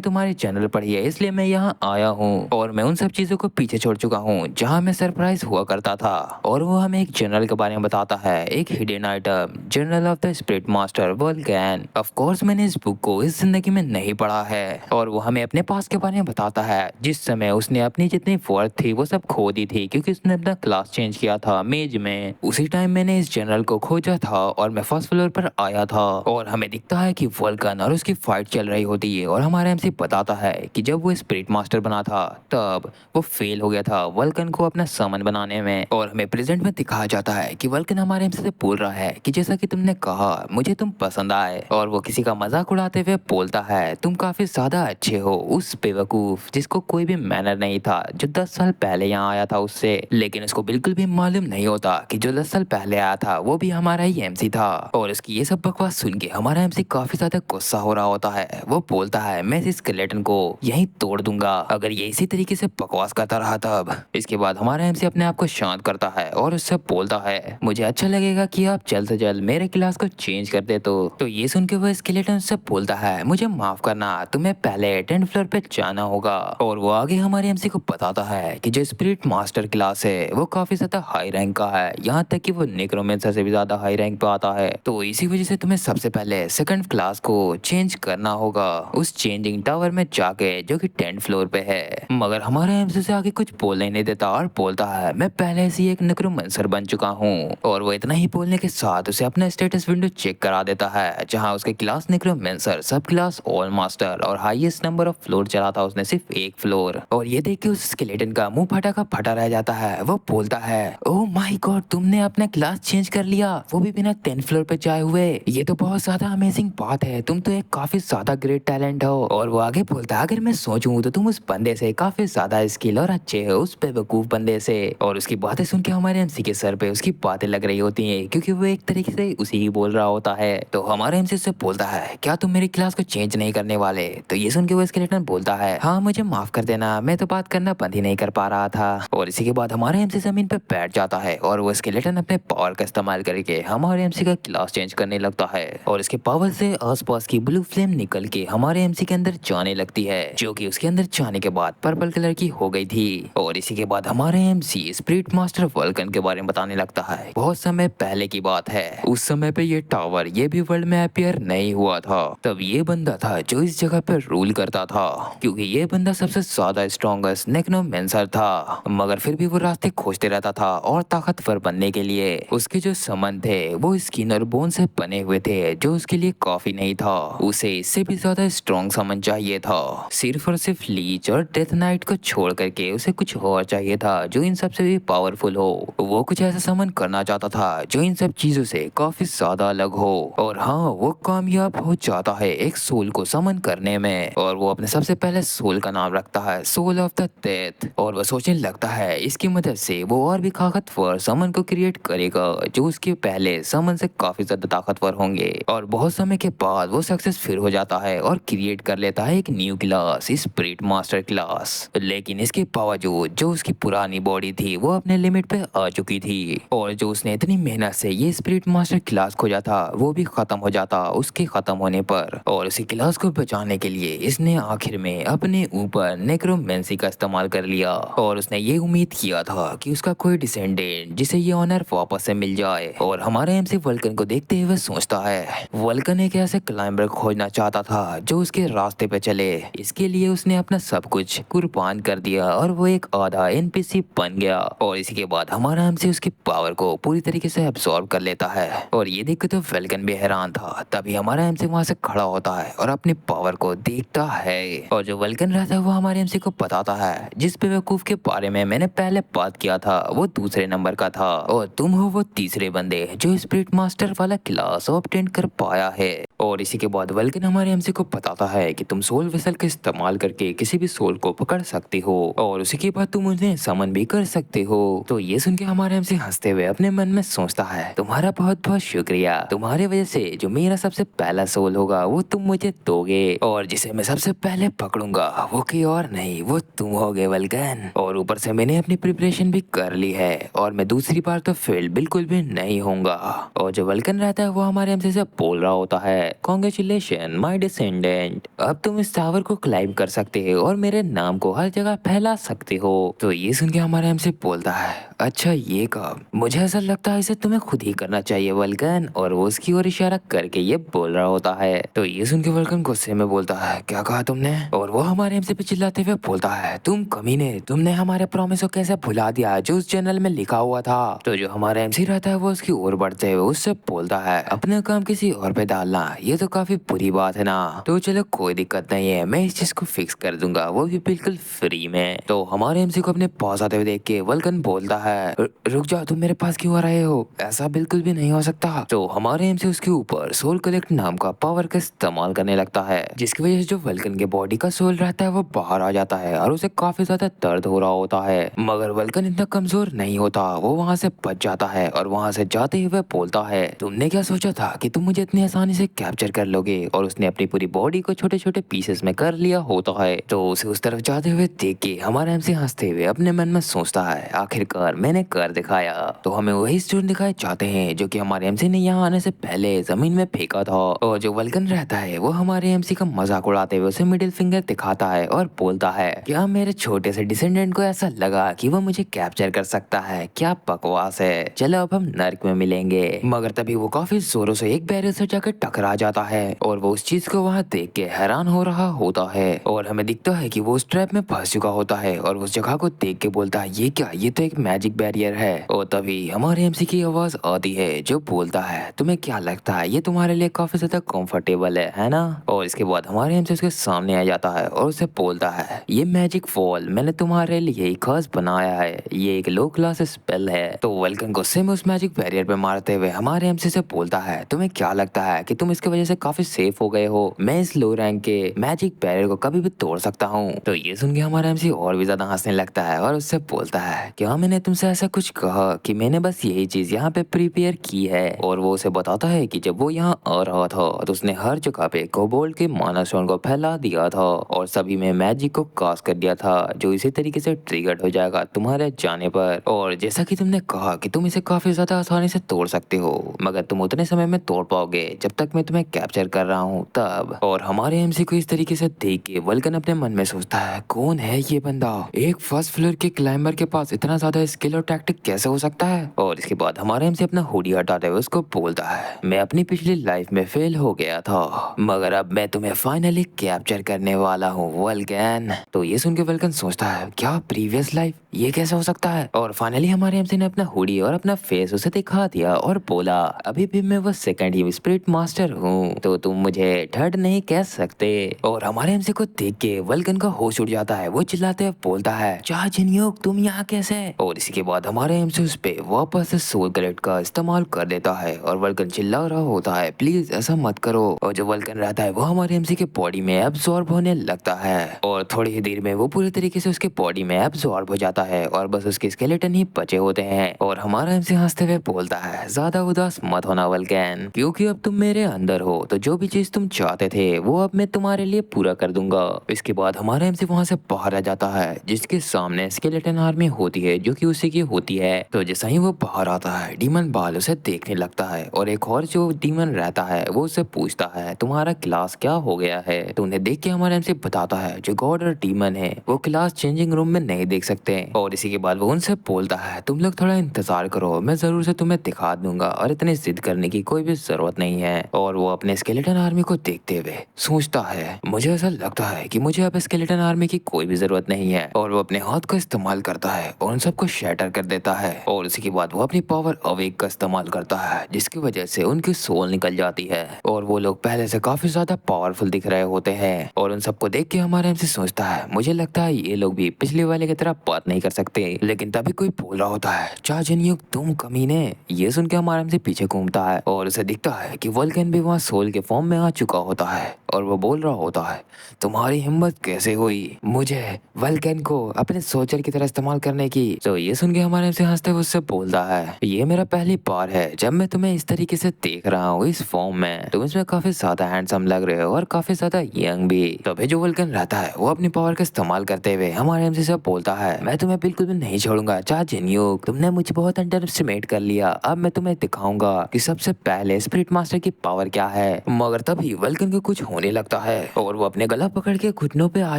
तुम्हारी चैनल पढ़ी है इसलिए मैं यहाँ आया हूँ और मैं उन सब चीजों को पीछे छोड़ चुका हूँ जहाँ मैं सरप्राइज हुआ करता था। और वो हमें एक जनरल के बारे में बताता है एक hidden item general of the spirit master Vulcan. Of course मैंने इस बुक को इस जिंदगी में नहीं पढ़ा है। और वो हमें अपने पास के बारे में बताता है जिस समय उसने अपनी जितनी वर्थ थी वो सब खो दी थी क्योंकि उसने अपना क्लास चेंज किया था मेज में। उसी टाइम मैंने इस जनरल को खोजा था और मैं फर्स्ट फ्लोर पर आया रहा था और हमें दिखता है कि वल्कन और उसकी फाइट चल रही होती है और हमारा एमसी बताता है कि जब वो स्पिरिट मास्टर बना था तब वो फेल हो गया था वल्कन को अपना समन बनाने में। और हमें प्रेजेंट में दिखाया जाता है कि वल्कन हमारे एमसी से बोल रहा है कि जैसा कि तुमने कहा मुझे तुम पसंद आए, और वो किसी का मजाक उड़ाते हुए बोलता है तुम काफी ज्यादा अच्छे हो उस बेवकूफ जिसको कोई भी मैनर नहीं था जो 10 साल पहले यहाँ आया था उससे। लेकिन उसको बिल्कुल भी मालूम नहीं होता कि जो 10 साल पहले आया था वो भी हमारा ही एमसी था। और उसकी ये सब बकवास सुन के हमारा एमसी काफी ज्यादा गुस्सा हो रहा होता है। वो बोलता है मैं इस स्केलेटन को यहीं तोड़ दूंगा अगर ये इसी तरीके से बकवास करता रहा तब। इसके बाद हमारा एमसी अपने आप को शांत करता है और उससे बोलता है मुझे अच्छा लगेगा कि आप जल्द से जल्द मेरे क्लास को चेंज कर दे। तो ये सुन के वो स्केलेटन से बोलता है मुझे माफ करना तुम्हें पहले 10th फ्लोर पे जाना होगा। और वो आगे हमारे एमसी को बताता है कि जो स्पिरिट मास्टर क्लास है वो काफी ज्यादा हाई रैंक का है, यहाँ तक कि वो नेक्रोमेंसर से भी ज्यादा हाई रैंक पे आता है। तो इसी वजह से तुम्हें सबसे पहले 2nd क्लास को चेंज करना होगा उस चेंजिंग टावर में जाके जो कि 10th फ्लोर पे है। मगर हमारा एमसी से आगे कुछ बोलने नहीं देता और बोलता है मैं पहले से ही एक नेक्रोमेंसर बन चुका हूँ। और वो इतना ही बोलने के साथ उसे अपना स्टेटस विंडो चेक करा देता है जहाँ उसके क्लास नेक्रोमेंसर, सब क्लास ऑल मास्टर और हाईएस्ट नंबर ऑफ फ्लोर चला था उसने सिर्फ 1 फ्लोर। और ये देख के उस स्केलेटन का मुंह फटा का फटा रह जाता है। वो बोलता है ओह माय गॉड तुमने अपना क्लास चेंज कर लिया वो भी बिना 10th फ्लोर पे जाए हुए, ये तो बहुत ज्यादा अमेजिंग बात है, तुम तो एक काफी ज्यादा ग्रेट टैलेंट हो। और वो आगे बोलता है अगर मैं सोचूं तो तुम उस बंदे से काफी ज्यादा स्किल और अच्छे हो उस बेवकूफ बंदे से। और उसकी बातें सुन के हमारे एमसी के सर पे उसकी बातें लग रही होती हैं क्योंकि वो एक तरीके से उसी ही बोल रहा होता है। तो हमारे एमसी से बोलता है क्या तुम मेरी क्लास को चेंज नहीं करने वाले। तो ये सुन के वो स्केलेटन बोलता है हाँ मुझे माफ कर देना मैं तो बात करना बंद ही नहीं कर पा रहा था। और इसी के बाद हमारा एमसी जमीन पे बैठ जाता है और वो स्केलेटन अपने पावर का इस्तेमाल करके हमारे एमसी का क्लास चेंज करने लगता है। और इसके पावर से आसपास की ब्लू फ्लेम निकल के हमारे एमसी के अंदर जाने लगती है जो कि उसके अंदर जाने के बाद पर्पल कलर की हो गई थी। और इसी के बाद हमारे एमसी स्पिरिट मास्टर वल्कन के बारे में बताने लगता है। बहुत समय पहले की बात है, उस समय पे ये टावर ये भी वर्ल्ड में अपीयर नहीं हुआ था। तब ये बंदा था जो इस जगह पे रूल करता था क्योंकि ये बंदा सबसे ज्यादा स्ट्रॉन्गेस्ट नेक्रोमेंसर था। मगर फिर भी वो रास्ते खोजते रहता था और ताकतवर बनने के लिए। उसके जो समन थे वो स्किन और बोन से बने हुए थे जो उसके लिए काफी नहीं था, उसे इससे भी ज्यादा स्ट्रॉन्ग समन चाहिए था। सिर्फ और सिर्फ लीच और डेथ नाइट को छोड़ करके उसे कुछ और चाहिए था जो इन सबसे भी पावरफुल हो। वो कुछ ऐसा समन करना चाहता था जो इन सब चीजों से काफी ज्यादा अलग हो। और हाँ वो कामयाब हो जाता है एक सोल को समन करने में। और वो अपने सबसे पहले सोल का नाम रखता है सोल ऑफ द डेथ। और वो सोचने लगता है इसकी मदद से वो और भी ताकतवर समन को क्रिएट करेगा जो उसके पहले समन से काफी ज्यादा ताकतवर होंगे। और बहुत समय के बाद वो सक्सेस फिर हो जाता है और क्रिएट कर लेता है एक new class spirit master class. लेकिन इसके बावजूद जो उसकी पुरानी बॉडी थी वो अपने लिमिट पे आ चुकी थी और जो उसने इतनी मेहनत से ये स्पिरिट मास्टर क्लास खोजा था वो भी खत्म हो जाता उसके खत्म होने पर। और उसी क्लास को बचाने के लिए इसने आखिर में अपने ऊपर नेक्रोमेंसी का इस्तेमाल कर लिया और उसने ये उम्मीद किया था कि उसका कोई डिसेंडेंट जिसे ये ऑनर वापस से मिल जाए। और हमारा एमसी वल्कन को देखते हुए सोचता है वल्कन एक ऐसे क्लाइंबर खोजना चाहता था जो उसके रास्ते पे चले। इसके लिए उसने अपना सब कुछ कुर्बान कर दिया और वो एक आधा एनपीसी बन गया। और इसी के बाद हमारा एमसी उसकी पावर को पूरी तरीके से एब्सॉर्ब कर लेता है। और ये देख के तो वल्कन भी हैरान था। तभी हमारा एमसी वहां से खड़ा होता है और अपनी पावर को देखता है। और जो वल्कन रहता है वो हमारे एमसी को बताता है जिस बेवकूफ के बारे में मैंने पहले बात किया था वो दूसरे नंबर का था और तुम हो वो तीसरे बंदे जो स्पिरिट मास्टर वाला क्लास ऑब्टेन कर पाया है। और इसी के बाद वल्कन हमारे एमसी को बताता है कि तुम सोल वेसल का इस्तेमाल करके किसी भी सोल को पकड़ सकते हो और उसी के बाद तुम उन्हें समन भी कर सकते हो। तो ये सुन के हमारे एमसी हंसते हुए अपने मन में सोचता है तुम्हारा बहुत बहुत शुक्रिया, तुम्हारी वजह से जो मेरा सबसे पहला सोल होगा वो तुम मुझे दोगे और जिसे मैं सबसे पहले पकड़ूंगा वो कोई और नहीं वो तुम होगे वल्कन। और ऊपर से मैंने अपनी प्रिपरेशन भी कर ली है और मैं दूसरी बार तो फेल बिल्कुल भी नहीं होऊंगा। और जो वल्कन रहता है वो हमारे एमसी से बोल रहा होता है कांग्रेचुलेशन माय डिसेंडेंट, अब तुम इस टावर को क्लाइंब कर सकते हो और मेरे नाम को हर जगह फैला सकते हो। तो ये सुन के हमारा एमसी बोलता है अच्छा ये काम मुझे ऐसा लगता है इसे तुम्हें खुद ही करना चाहिए वल्कन। और वो उसकी ओर इशारा करके ये बोल रहा होता है। तो ये सुन के वल्कन गुस्से में बोलता है क्या कहा तुमने। और वो हमारे एमसी पे चिल्लाते हुए बोलता है तुम कमीने, तुमने हमारे प्रॉमिस को कैसे भुला दिया जो उस जर्नल में लिखा हुआ था। तो जो हमारा एमसी रहता है वो उसकी ओर बढ़ते हुए उससे बोलता है अपने अपना काम किसी और पे डालना ये तो काफी बुरी बात है ना। तो चलो कोई दिक्कत नहीं है, मैं इस चीज को फिक्स कर दूंगा, वो भी बिल्कुल फ्री में। तो हमारे एमसी को अपने पास आते हुए देख के वल्कन बोलता है, रुक जाओ, तुम मेरे पास क्यों आ रहे हो, ऐसा बिल्कुल भी नहीं हो सकता। तो हमारे एमसी उसके ऊपर सोल कलेक्ट नाम का पावर का इस्तेमाल करने लगता है, जिसकी वजह से जो वल्कन के बॉडी का सोल रहता है वो बाहर आ जाता है और उसे काफी ज्यादा दर्द हो रहा होता है। मगर वल्कन इतना कमजोर नहीं होता, वो वहाँ से बच जाता है और वहाँ से जाते हुए बोलता है, तुमने क्या सोचा था कि तुम मुझे इतनी आसानी से कैप्चर कर लोगे। और उसने अपनी पूरी बॉडी को छोटे छोटे पीसेस में कर लिया होता है। तो उसे उस तरफ जाते हुए देख के हमारा एमसी हंसते हुए अपने मन में सोचता है, आखिरकार मैंने कर दिखाया। तो हमें वही स्टोन दिखाए जाते हैं जो कि हमारे एमसी ने यहाँ आने से पहले जमीन में फेंका था। और जो वल्कन रहता है वो हमारे एमसी का मजाक उड़ाते हुए उसे मिडिल फिंगर दिखाता है और बोलता है, क्या मेरे छोटे से डिसेंडेंट को ऐसा लगा कि वो मुझे कैप्चर कर सकता है, क्या बकवास है, चलो अब हम नर्क में मिलेंगे। मगर तभी वो काफी जोरों से एक बैरियर से जाकर टकरा जाता है और वो उस चीज को वहाँ देख के हैरान हो रहा होता है। और हमें दिखता है कि वो उस ट्रैप में फंस चुका होता है और उस जगह को देख के बोलता है, ये क्या, ये तो एक मैजिक बैरियर है। और तभी हमारे एमसी की आवाज आती है जो बोलता है, तुम्हें क्या लगता है ये तुम्हारे लिए काफी ज्यादा कंफर्टेबल है ना। और इसके बाद हमारे एमसी उसके सामने आ जाता है और उसे बोलता है, ये मैजिक फॉल मैंने तुम्हारे लिए ही खास बनाया है, ये एक लो क्लास स्पेल है। तो वल्कन गुस्से में उस मैजिक बैरियर पे मारते हुए हमारे एमसी से बोलता है, तुम्हें क्या लगता है कि तुम इसकी वजह से काफी सेफ हो गए हो, मैं इस लो रैंक के मैजिक बैरियर को कभी भी तोड़ सकता हूँ। तो ये सुन के हमारा एमसी और भी ज्यादा हंसने लगता है और उससे बोलता है, क्या मैंने तुमसे ऐसा कुछ कहा कि मैंने बस यही चीज यहाँ पे प्रिपेयर की है। और वो उसे बताता है कि जब वो यहाँ आ रहा था तो उसने हर जगह पे कोबाल्ट के माना स्टोन को फैला दिया था और सभी में मैजिक को कास्ट कर दिया था, जो इसी तरीके से ट्रिगर्ड हो जाएगा तुम्हारे जाने पर। और जैसा कि तुमने कहा कि तुम इसे काफी ज्यादा आसानी से तोड़ सकते हो, मगर तुम उतने समय में तोड़ पाओगे जब तक मैं तुम्हें कैप्चर कर रहा हूँ तब। और हमारे एमसी को इस तरीके से देख के वल्कन अपने मन में सोचता है, कौन है ये बंदा, एक फर्स्ट फ्लोर के क्लाइंबर के पास इतना ज्यादा स्किल और टैक्टिक कैसे हो सकता है। और इसके बाद हमारे एमसी अपना हुडी हटाते हुए उसको बोलता है, मैं अपनी पिछली लाइफ में फेल हो गया था, मगर अब मैं तुम्हें फाइनली कैप्चर करने वाला हूँ वल्कन। तो ये सुन के वल्कन सोचता है, क्या प्रीवियस लाइफ, ये कैसे हो सकता है। और फाइनली हमारे एमसी ने अपना हुडी और अपना फेस उसे दिखा दिया और बोला, अभी भी मैं वो सेकंड ही स्पिरिट मास्टर हूँ, तो तुम मुझे थर्ड नहीं कह सकते। और हमारे एमसी को देख के वल्कन का होश उड़ जाता है, वो चिल्लाते हुए बोलता है, चाह जिनयोग तुम यहाँ कैसे। और इसके बाद हमारे एमसी उस पे वापस से सोल कलेक्ट का इस्तेमाल कर देता है और वल्कन चिल्ला रहा होता है, प्लीज ऐसा मत करो। और जो वल्कन रहता है वो हमारे एमसी के बॉडी में एब्जॉर्ब होने लगता है और थोड़ी ही देर में वो पूरी तरीके से उसके बॉडी में एब्जॉर्ब हो जाता है और बस उसके स्केलेटन ही बचे होते हैं। और हमारा एमसी हंसते हुए बोलता है, ज्यादा उदास मत होना वल्कन, क्योंकि अब तुम मेरे अंदर हो, तो जो भी चीज तुम चाहते थे वो अब मैं तुम्हारे लिए पूरा कर दूंगा। इसके बाद हमारा एमसी वहाँ से बाहर आ जाता है, जिसके सामने स्केलेटन आर्मी होती है जो कि उसी की होती है। तो जैसा ही वो बाहर आता है, डीमन बाल उसे देखने लगता है और एक और जो डीमन रहता है वो उससे पूछता है, तुम्हारा क्लास क्या हो गया है। तो उन्हें देख के हमारा एमसी बताता है, जो गॉड और डीमन है वो क्लास चेंजिंग रूम में नहीं देख सकते। और इसी के बाद वो उनसे बोलता है, तुम लोग थोड़ा इंतजार करो, मैं जरूर से तुम्हें दिखा दूंगा और इतनी जिद करने की कोई भी जरूरत नहीं है। और वो अपने स्केलेटन आर्मी को देखते हुए सोचता है, मुझे ऐसा लगता है कि मुझे अब स्केलेटन आर्मी की कोई भी जरूरत नहीं है। और वो अपने हाथ का इस्तेमाल करता है और उन सबको शैटर कर देता है। और इसी के बाद वो अपनी पावर अवेक का इस्तेमाल करता है, जिसकी वजह से उनकी सोल निकल जाती है और वो लोग पहले से काफी ज्यादा पावरफुल दिख रहे होते हैं। और उन सबको देख के हमारा एमसी सोचता है, मुझे लगता है ये लोग भी पिछले वाले की तरह बात नहीं कर सकते। लेकिन तभी कोई बोल रहा होता है, चाह जिनयोग तुम कमीने। ये सुन के हमारा एमसी पीछे घूमता है और उसे दिखता है कि वल्कन भी वहाँ सोल के फॉर्म में आ चुका होता है और वो बोल रहा होता है, तुम्हारी हिम्मत कैसे हुई मुझे वल्कन को अपने सोल्जर की तरह इस्तेमाल करने की। तो ये सुन के हमारे एमसी हंसते हुए उससे बोलता है, ये मेरा पहली बार है जब मैं तुम्हें इस तरीके से देख रहा हूँ इस फॉर्म में, तुम इसमें काफी ज्यादा हैंडसम लग रहे हो और काफी ज्यादा यंग भी। तभी जो वल्कन रहता है वो अपनी पावर का इस्तेमाल करते हुए हमारे एमसी से बोलता है, मैं तुम्हें बिल्कुल भी नहीं छोड़ूंगा चाह जिनयोग, तुमने मुझे बहुत अंडर एस्टिमेट कर लिया, अब मैं तुम्हें दिखाऊंगा कि सबसे पहले स्पिरिट मास्टर की पावर क्या है। मगर तभी वल्कन को कुछ होने रोने लगता है और वो अपने गला पकड़ के घुटनों पे आ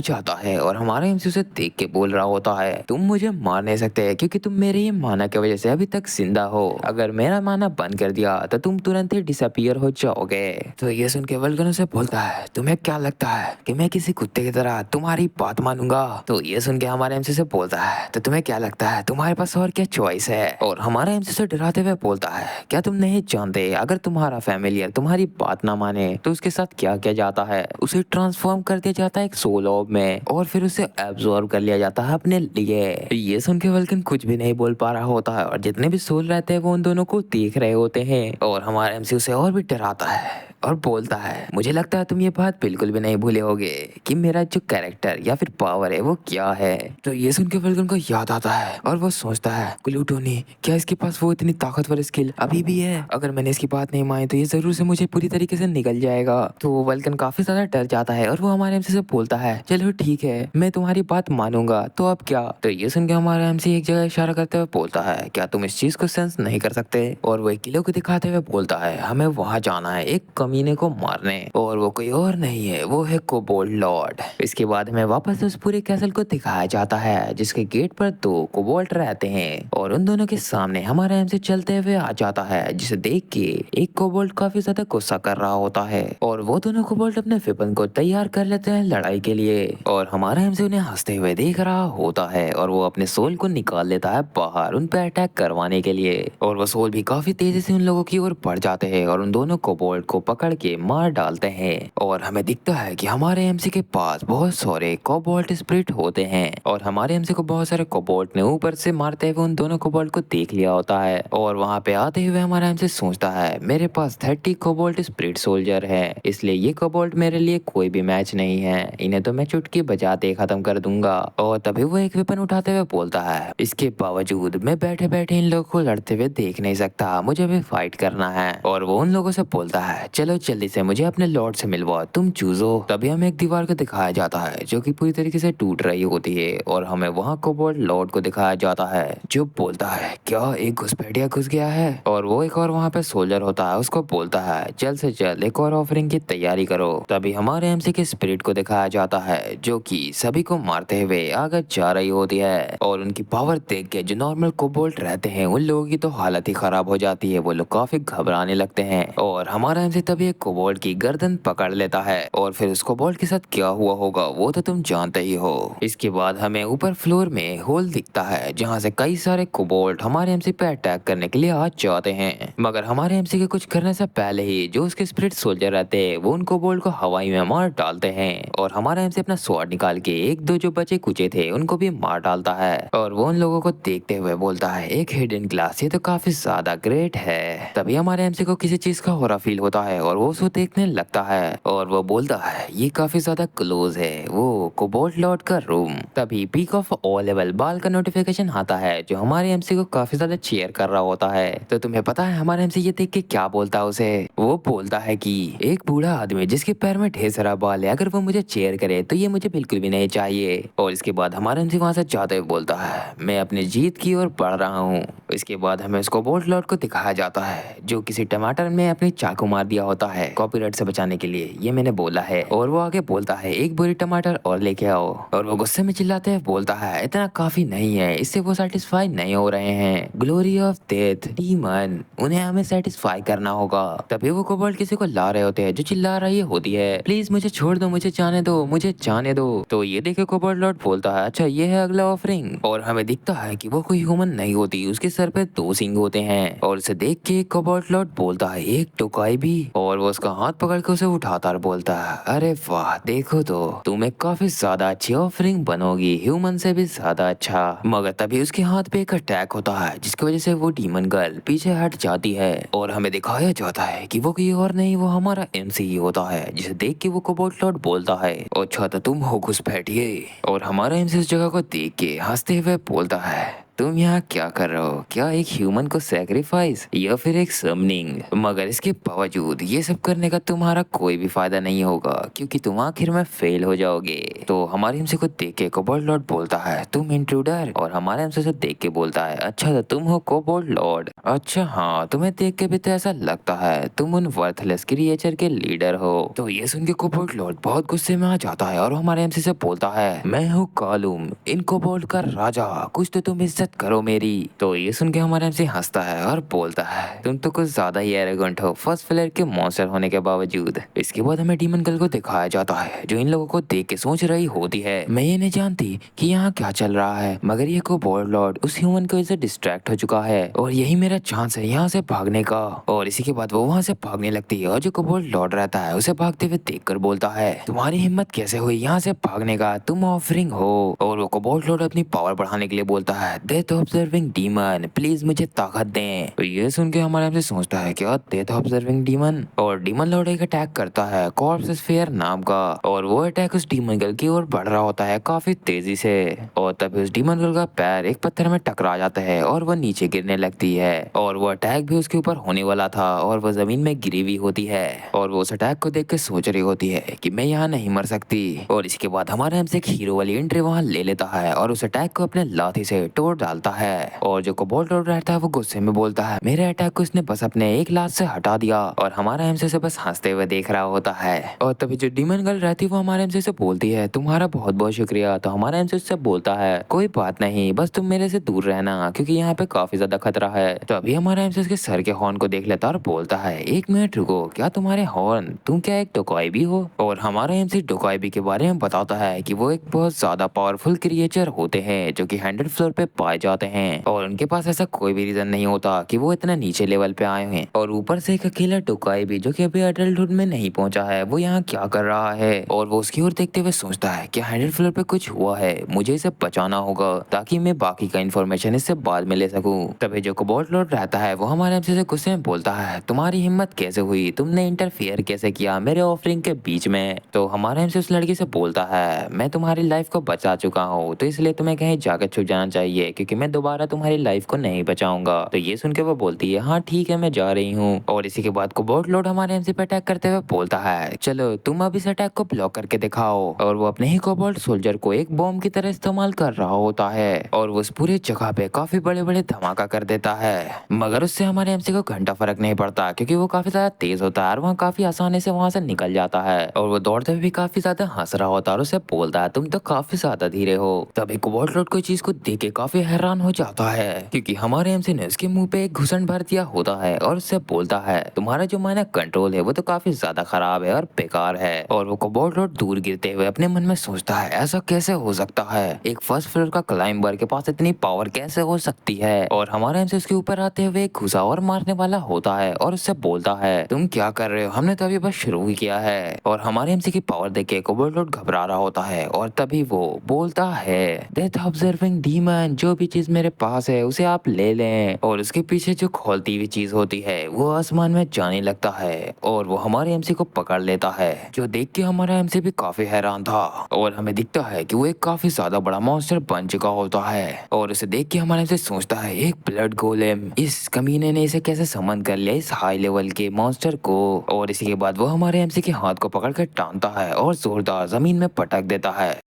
जाता है और हमारा एमसी उसे देख के बोल रहा होता है, तुम मुझे मार नहीं सकते क्योंकि तुम मेरे ही माना की वजह से अभी तक जिंदा हो। अगर मेरा माना बंद कर दिया तो तुम तुरंत ही डिसअपियर हो जाओगे। तो ये सुन के वल्कन उसे बोलता है, तुम्हें क्या लगता है कि मैं किसी कुत्ते की तरह तुम्हारी बात मानूंगा? तो ये सुन के हमारे एमसी से बोलता है, तो तुम्हें क्या लगता है तुम्हारे पास और क्या चॉइस है? और हमारा एमसी से डराते हुए बोलता है, क्या तुम नहीं जानते अगर तुम्हारा फैमिलियर तुम्हारी बात ना माने तो उसके साथ क्या किया जाता है? उसे ट्रांसफॉर्म कर दिया जाता है एक सोल ऑर्ब में और फिर उसे एब्जॉर्ब कर लिया जाता है अपने लिए। ये सुन के वल्कन कुछ भी नहीं बोल पा रहा होता है और जितने भी सोल रहते हैं वो उन दोनों को देख रहे होते हैं और हमारा एमसी उसे और भी डराता है और बोलता है, मुझे लगता है तुम ये बात बिल्कुल भी नहीं भूले होगे कि मेरा जो कैरेक्टर या फिर पावर है वो क्या है। तो ये सुन के वल्कन को याद आता है और वो सोचता है, ग्लूटोनी क्या इसके पास वो इतनी ताकतवर स्किल अभी भी है? अगर मैंने इसकी बात नहीं मानी तो ये जरूर से मुझे पूरी तरीके से निकल जाएगा। तो वल्कन काफी ज्यादा डर जाता है और वो हमारे एमसी से बोलता है, चलो ठीक है मैं तुम्हारी बात मानूंगा, तो अब क्या? तो ये सुन के हमारा एमसी एक जगह इशारा करते हुए बोलता है, क्या तुम इस चीज को सेंस नहीं कर सकते? और वो एक किलो को दिखाते हुए बोलता है, हमें वहां जाना है एक कमीने को मारने और वो कोई और नहीं है, वो है कोबोल्ड लॉर्ड। इसके बाद हमें वापस उस पूरे कैसल को दिखाया जाता है जिसके गेट पर 2 कोबोल्ट रहते हैं और उन दोनों के सामने हमारा एमसी चलते हुए आ जाता है जिसे देख के एक कोबोल्ट काफी ज्यादा गुस्सा कर रहा होता है और वो दोनों कोबोल्ट अपने वेपन को तैयार कर लेते हैं लड़ाई के लिए और हमारा एमसी उन्हें हंसते हुए देख रहा होता है और वो अपने सोल को निकाल लेता है बाहर उन पे अटैक करवाने के लिए और वो सोल भी काफी तेजी से उन लोगों की ओर बढ़ जाते हैं और उन दोनों कोबोल्ट को पकड़ के मार डालते हैं और हमें दिखता है कि हमारे एमसी के पास बहुत सारे कोबोल्ट स्पिरिट होते हैं और हमारे एमसी को बहुत सारे कोबोल्ट ने ऊपर से मारते हुए उन दोनों कोबोल्ट को देख लिया होता है और वहां पे आते हुए हमारा एमसी सोचता है, मेरे पास 30 कोबोल्ट स्पिरिट सोल्जर है, इसलिए ये कोबोल्ट मेरे लिए कोई भी मैच नहीं है, इन्हें तो मैं चुटकी बजाते खत्म कर दूंगा। और तभी वो एक वेपन उठाते हुए बोलता है, इसके बावजूद मैं बैठे बैठे इन लोगों को लड़ते हुए देख नहीं सकता, मुझे भी फाइट करना है। और वो उन लोगों से बोलता है, चलो जल्दी से मुझे अपने लॉर्ड से मिलवाओ, तुम चूजो। तभी हमें एक दीवार को दिखाया जाता है जो कि पूरी तरीके से टूट रही होती है और हमें वहाँ कोबोल्ट लॉर्ड को दिखाया जाता है जो बोलता है, क्या एक घुसपैठिया घुस गया है? और वो एक और वहाँ पे सोल्जर होता है उसको बोलता है, जल्द से जल्द एक और ऑफरिंग की तैयारी करो। तभी हमारे एमसी के स्पिरिट को दिखाया जाता है जो कि सभी को मारते हुए आगे जा रही होती है और उनकी पावर देख के जो नॉर्मल कोबोल्ट रहते हैं उन लोगों की तो हालत ही खराब हो जाती है, वो लोग काफी घबराने लगते हैं और हमारा एमसी तभी एक कोबोल्ट की गर्दन पकड़ लेता है और फिर उस कोबोल्ट के साथ क्या हुआ होगा वो तो तुम जानते ही हो। इसके बाद हमें ऊपर फ्लोर में होल दिखता है जहाँ से कई सारे कोबोल्ट हमारे एमसी पे अटैक करने के लिए आ जाते हैं, मगर हमारे एमसी के कुछ करने से पहले ही जो उसके स्पिरिट सोल्जर रहते हैं वो उन कोबोल्ट को हवाई में मार डालते हैं और हमारा एमसी अपना स्वॉर्ड निकाल के एक दो जो बचे कुचे थे उनको भी मार डालता है और वो उन लोगों को देखते हुए बोलता है, एक हिडन ग्लास ये तो काफी ज्यादा ग्रेट है। तभी हमारे एमसी को किसी चीज का हो रहा फील होता है और वो उसको देखने लगता है और वो बोलता है, ये काफी ज्यादा क्लोज है, वो कोबोल्ट लॉर्ड का रूम। तभी पीक ऑफ ऑल लेवल बाल का नोटिफिकेशन आता है जो हमारे एमसी को काफी ज्यादा चीयर कर रहा होता है। तो तुम्हें पता है हमारे एमसी ये देख के क्या बोलता है उसे? वो बोलता है कि एक बूढ़ा आदमी जिसके पैर में ढेर सारा बाल है अगर वो मुझे चेयर करे तो ये मुझे बिल्कुल भी नहीं चाहिए। और इसके बाद हमारा एमसी वहां से जाते हुए बोलता है, मैं अपनी जीत की ओर बढ़ रहा हूँ। इसके बाद हमें उसको कोबोल्ट लॉर्ड को दिखाया जाता है जो किसी टमाटर में अपनी चाकू मार दिया होता है कॉपीराइट से बचाने के लिए, ये मैंने बोला है। और वो आगे बोलता है, एक बोरी टमाटर और लेके आओ। और वो गुस्से में चिल्लाते हुए बोलता है, इतना काफी नहीं है, इससे वो सेटिस्फाई नहीं हो रहे हैं। ग्लोरी ऑफ डेथ डीमन, उन्हें हमें सेटिस्फाई करना होगा। तभी वो कोबोल्ट किसी को ला रहे होते हैं जो चिल्ला रही होती है, प्लीज मुझे छोड़ दो, मुझे जाने दो, मुझे जाने दो। तो ये देखे कोबोल्ट लॉर्ड बोलता है, अच्छा ये है अगला ऑफरिंग। और हमें दिखता है कि वो कोई ह्यूमन नहीं होती, उसके सर पे 2 सींग होते हैं। और उसे देख के कोबोल्ट लॉर्ड बोलता है, एक टोकाई भी। और वो उसका हाथ पकड़ के उसे उठाता और बोलता है, अरे वाह देखो तो तुम एक काफी ज्यादा अच्छी ऑफरिंग बनोगी, ह्यूमन से भी ज्यादा अच्छा। मगर तभी उसके हाथ पे एक अटैक होता है जिसकी वजह से वो डीमन गर्ल पीछे हट जाती है और हमें दिखाया जाता है कि वो कोई और नहीं, वो हमारा एमसी ही होता है। जिसे देख के वो कोबोल्ट लॉर्ड बोलता है, अच्छा तो तुम हो घुसपैठिए। और हमारा एमसी उस जगह को देख के हंसते हुए बोलता है, तुम यहाँ क्या कर रहे हो? क्या एक ह्यूमन को सैक्रिफाइस या फिर एक समनिंग? मगर इसके बावजूद ये सब करने का तुम्हारा कोई भी फायदा नहीं होगा, क्योंकि तुम आखिर में फेल हो जाओगे। तो हमारे एमसी को देख के कोबोल्ड लॉर्ड बोलता है, तुम इंट्रूडर। और हमारे एमसी से देख के बोलता है, अच्छा तो तुम हो कोबोल्ड लॉर्ड। अच्छा हाँ, तुम्हें देख के भी तो ऐसा लगता है तुम उन वर्थलेस क्रिएचर के लीडर हो। तो ये सुन के कोबोल्ड लॉर्ड बहुत गुस्से में आ जाता है और हमारे एमसी से बोलता है, मैं हूँ कालूम, इन कोबोल्ड का राजा, कुछ तो तुम इज्जत करो मेरी। तो ये सुन के हमारे एमसी हंसता है और बोलता है, तुम तो कुछ ज्यादा ही एरोगेंट हो फर्स्ट फ्लेयर के मॉन्स्टर होने के बावजूद। इसके बाद हमें डीमन गर्ल को दिखाया जाता है, जो इन लोगों को देख के सोच रही होती है, मैं ये नहीं जानती कि यहाँ क्या चल रहा है, मगर ये कोबोल्ड लॉर्ड उस ह्यूमन की वजह से डिस्ट्रैक्ट हो चुका है और यही मेरा चांस है यहाँ से भागने का। और इसी के बाद वो वहाँ से भागने लगती है और जो कोबोल्ड लॉर्ड रहता है उसे भागते हुए देखकर बोलता है, तुम्हारी हिम्मत कैसे हुई यहाँ से भागने का, तुम ऑफरिंग हो। और वो कोबोल्ड लॉर्ड अपनी पावर बढ़ाने के लिए बोलता है, डेथ ऑब्जर्विंग डीमन, प्लीज मुझे ताकत दें। तो ये सुन के हमारे हमसे सोचता है, क्या डेथ ऑब्जर्विंग डीमन? और डीमन लॉर्ड एक अटैक करता है कॉर्प्स स्फीयर नाम का, और वो अटैक उस डीमन गर्ल की ओर बढ़ रहा होता है काफी तेजी से। और तभी उस डीमन गर्ल का पैर एक पत्थर में टकरा जाता है और वो नीचे गिरने लगती है। और वो अटैक भी उसके ऊपर होने वाला था और वो जमीन में गिरी हुई होती है और वो उस अटैक को देख के सोच रही होती है कि मैं यहाँ नहीं मर सकती। और इसके बाद हमारे हमसे एक हीरो वाली एंट्री वहाँ ले लेता है और उस अटैक को अपने लाठी से तोड़ डालता है। और जो कोबोल्ड लॉर्ड रहता है वो गुस्से में बोलता है, मेरे अटैक को इसने बस अपने एक लात से हटा दिया। और हमारा एमसी से बस हंसते हुए देख रहा होता है। और तभी जो डीमन गर्ल रहती है वो हमारे एमसी से बोलती है, तुम्हारा बहुत बहुत शुक्रिया। तो हमारा एमसी उससे बोलता है, कोई बात नहीं, बस तुम मेरे से दूर रहना, क्योंकि यहाँ पे काफी ज्यादा खतरा है। तो अभी हमारा एमसी उसके सर के हॉर्न को देख लेता और बोलता है, एक मिनट रुको, क्या तुम्हारे हॉर्न, तुम क्या एक डोकाई हो? और हमारा एमसी डोकाई के बारे में बताता है कि वो एक बहुत ज्यादा पावरफुल क्रिएचर होते हैं जो कि 100 फ्लोर पे पाए जाते हैं और उनके पास ऐसा कोई भी रीजन नहीं होता कि वो इतना नीचे लेवल पे आए हैं। और ऊपर से एक अकेला डोकाई भी जो कि अभी एडल्टहुड में नहीं पहुंचा है, वो यहाँ क्या कर रहा है? और वो उसकी ओर देखते हुए सोचता है, क्या 100 फ्लोर पे कुछ हुआ है, मुझे इसे बचाना होगा ताकि मैं बाकी का इन्फॉर्मेशन इससे बाद में ले सकूं। तभी जो कोबोल्ड लॉर्ड रहता है वो हमारे एमसी से गुस्से में बोलता है, तुम्हारी हिम्मत कैसे हुई, तुमने इंटरफियर कैसे किया मेरे ऑफरिंग के बीच में? तो हमारा एमसी उस लड़की से बोलता है, मैं तुम्हारी लाइफ को बचा चुका हूँ, तो इसलिए तुम्हें कहीं जाकर छुप जाना चाहिए, क्योंकि मैं दोबारा तुम्हारी लाइफ को नहीं बचाऊंगा। तो ये सुन के वो बोलती है, हाँ ठीक है, मैं जा रही हूँ। और इसी के बाद कोबोल्ड लॉर्ड हमारे एमसी पे अटैक करते हुए बोलता है, चलो तुम अब इस अटैक को ब्लॉक करके दिखाओ। और वो अपने ही कोबोल्ड सोल्जर को एक बॉम्ब की तरह इस्तेमाल कर रहा होता है और वो उस पूरी जगह पे काफी बड़े बड़े धमाका कर देता है। मगर उससे हमारे एमसी को घंटा फर्क नहीं पड़ता, क्योंकि वो काफी ज्यादा तेज होता है और वहाँ काफी आसानी से वहां से निकल जाता है। और वो दौड़ते हुए भी काफी ज्यादा हंस रहा होता है और उसे बोलता है, तुम तो काफी ज्यादा धीरे हो। तभी कोबोल्ड लॉर्ड कोई चीज को देख के काफी हैरान हो जाता है, क्योंकि हमारे एमसी ने उसके मुंह पे एक घुसन भर दिया होता है और उससे बोलता है, तुम्हारा जो माइनर कंट्रोल है वो तो काफी ज्यादा खराब है और बेकार है। और वो कोबोल्ड लॉर्ड दूर गिरते हुए अपने मन में सोचता है, ऐसा कैसे हो सकता है, एक फर्स्ट फ्लोर का क्लाइंबर के पास इतनी पावर कैसे हो सकती है? और हमारा एमसी उसके ऊपर आते हुए एक घुसा और मारने वाला होता है और उससे बोलता है, तुम क्या कर रहे हो, हमने तो अभी बस शुरू ही किया है। और हमारे एमसी की पावर देख के कोबोल्ड लॉर्ड घबरा रहा होता है और तभी वो बोलता है, डेथ ऑब्जर्विंग डीमन, जो भी चीज मेरे पास है उसे आप ले लें। और उसके पीछे जो खोलती हुई चीज होती है वो आसमान में जाने लगता है और वो हमारे एमसी को पकड़ लेता है, जो देख के हमारा एमसी भी काफी हैरान था। और हमें दिखता है कि वो एक काफी ज्यादा बड़ा मॉन्स्टर बन चुका होता है और उसे देख के हमारा एमसी सोचता है, एक ब्लड गोलेम, इस कमीने ने इसे कैसे समन कर लिया इस हाई लेवल के मॉन्स्टर को? और इसी के बाद वो हमारे एमसी के हाथ को पकड़ कर टानता है और जोरदार जमीन में पटक देता है।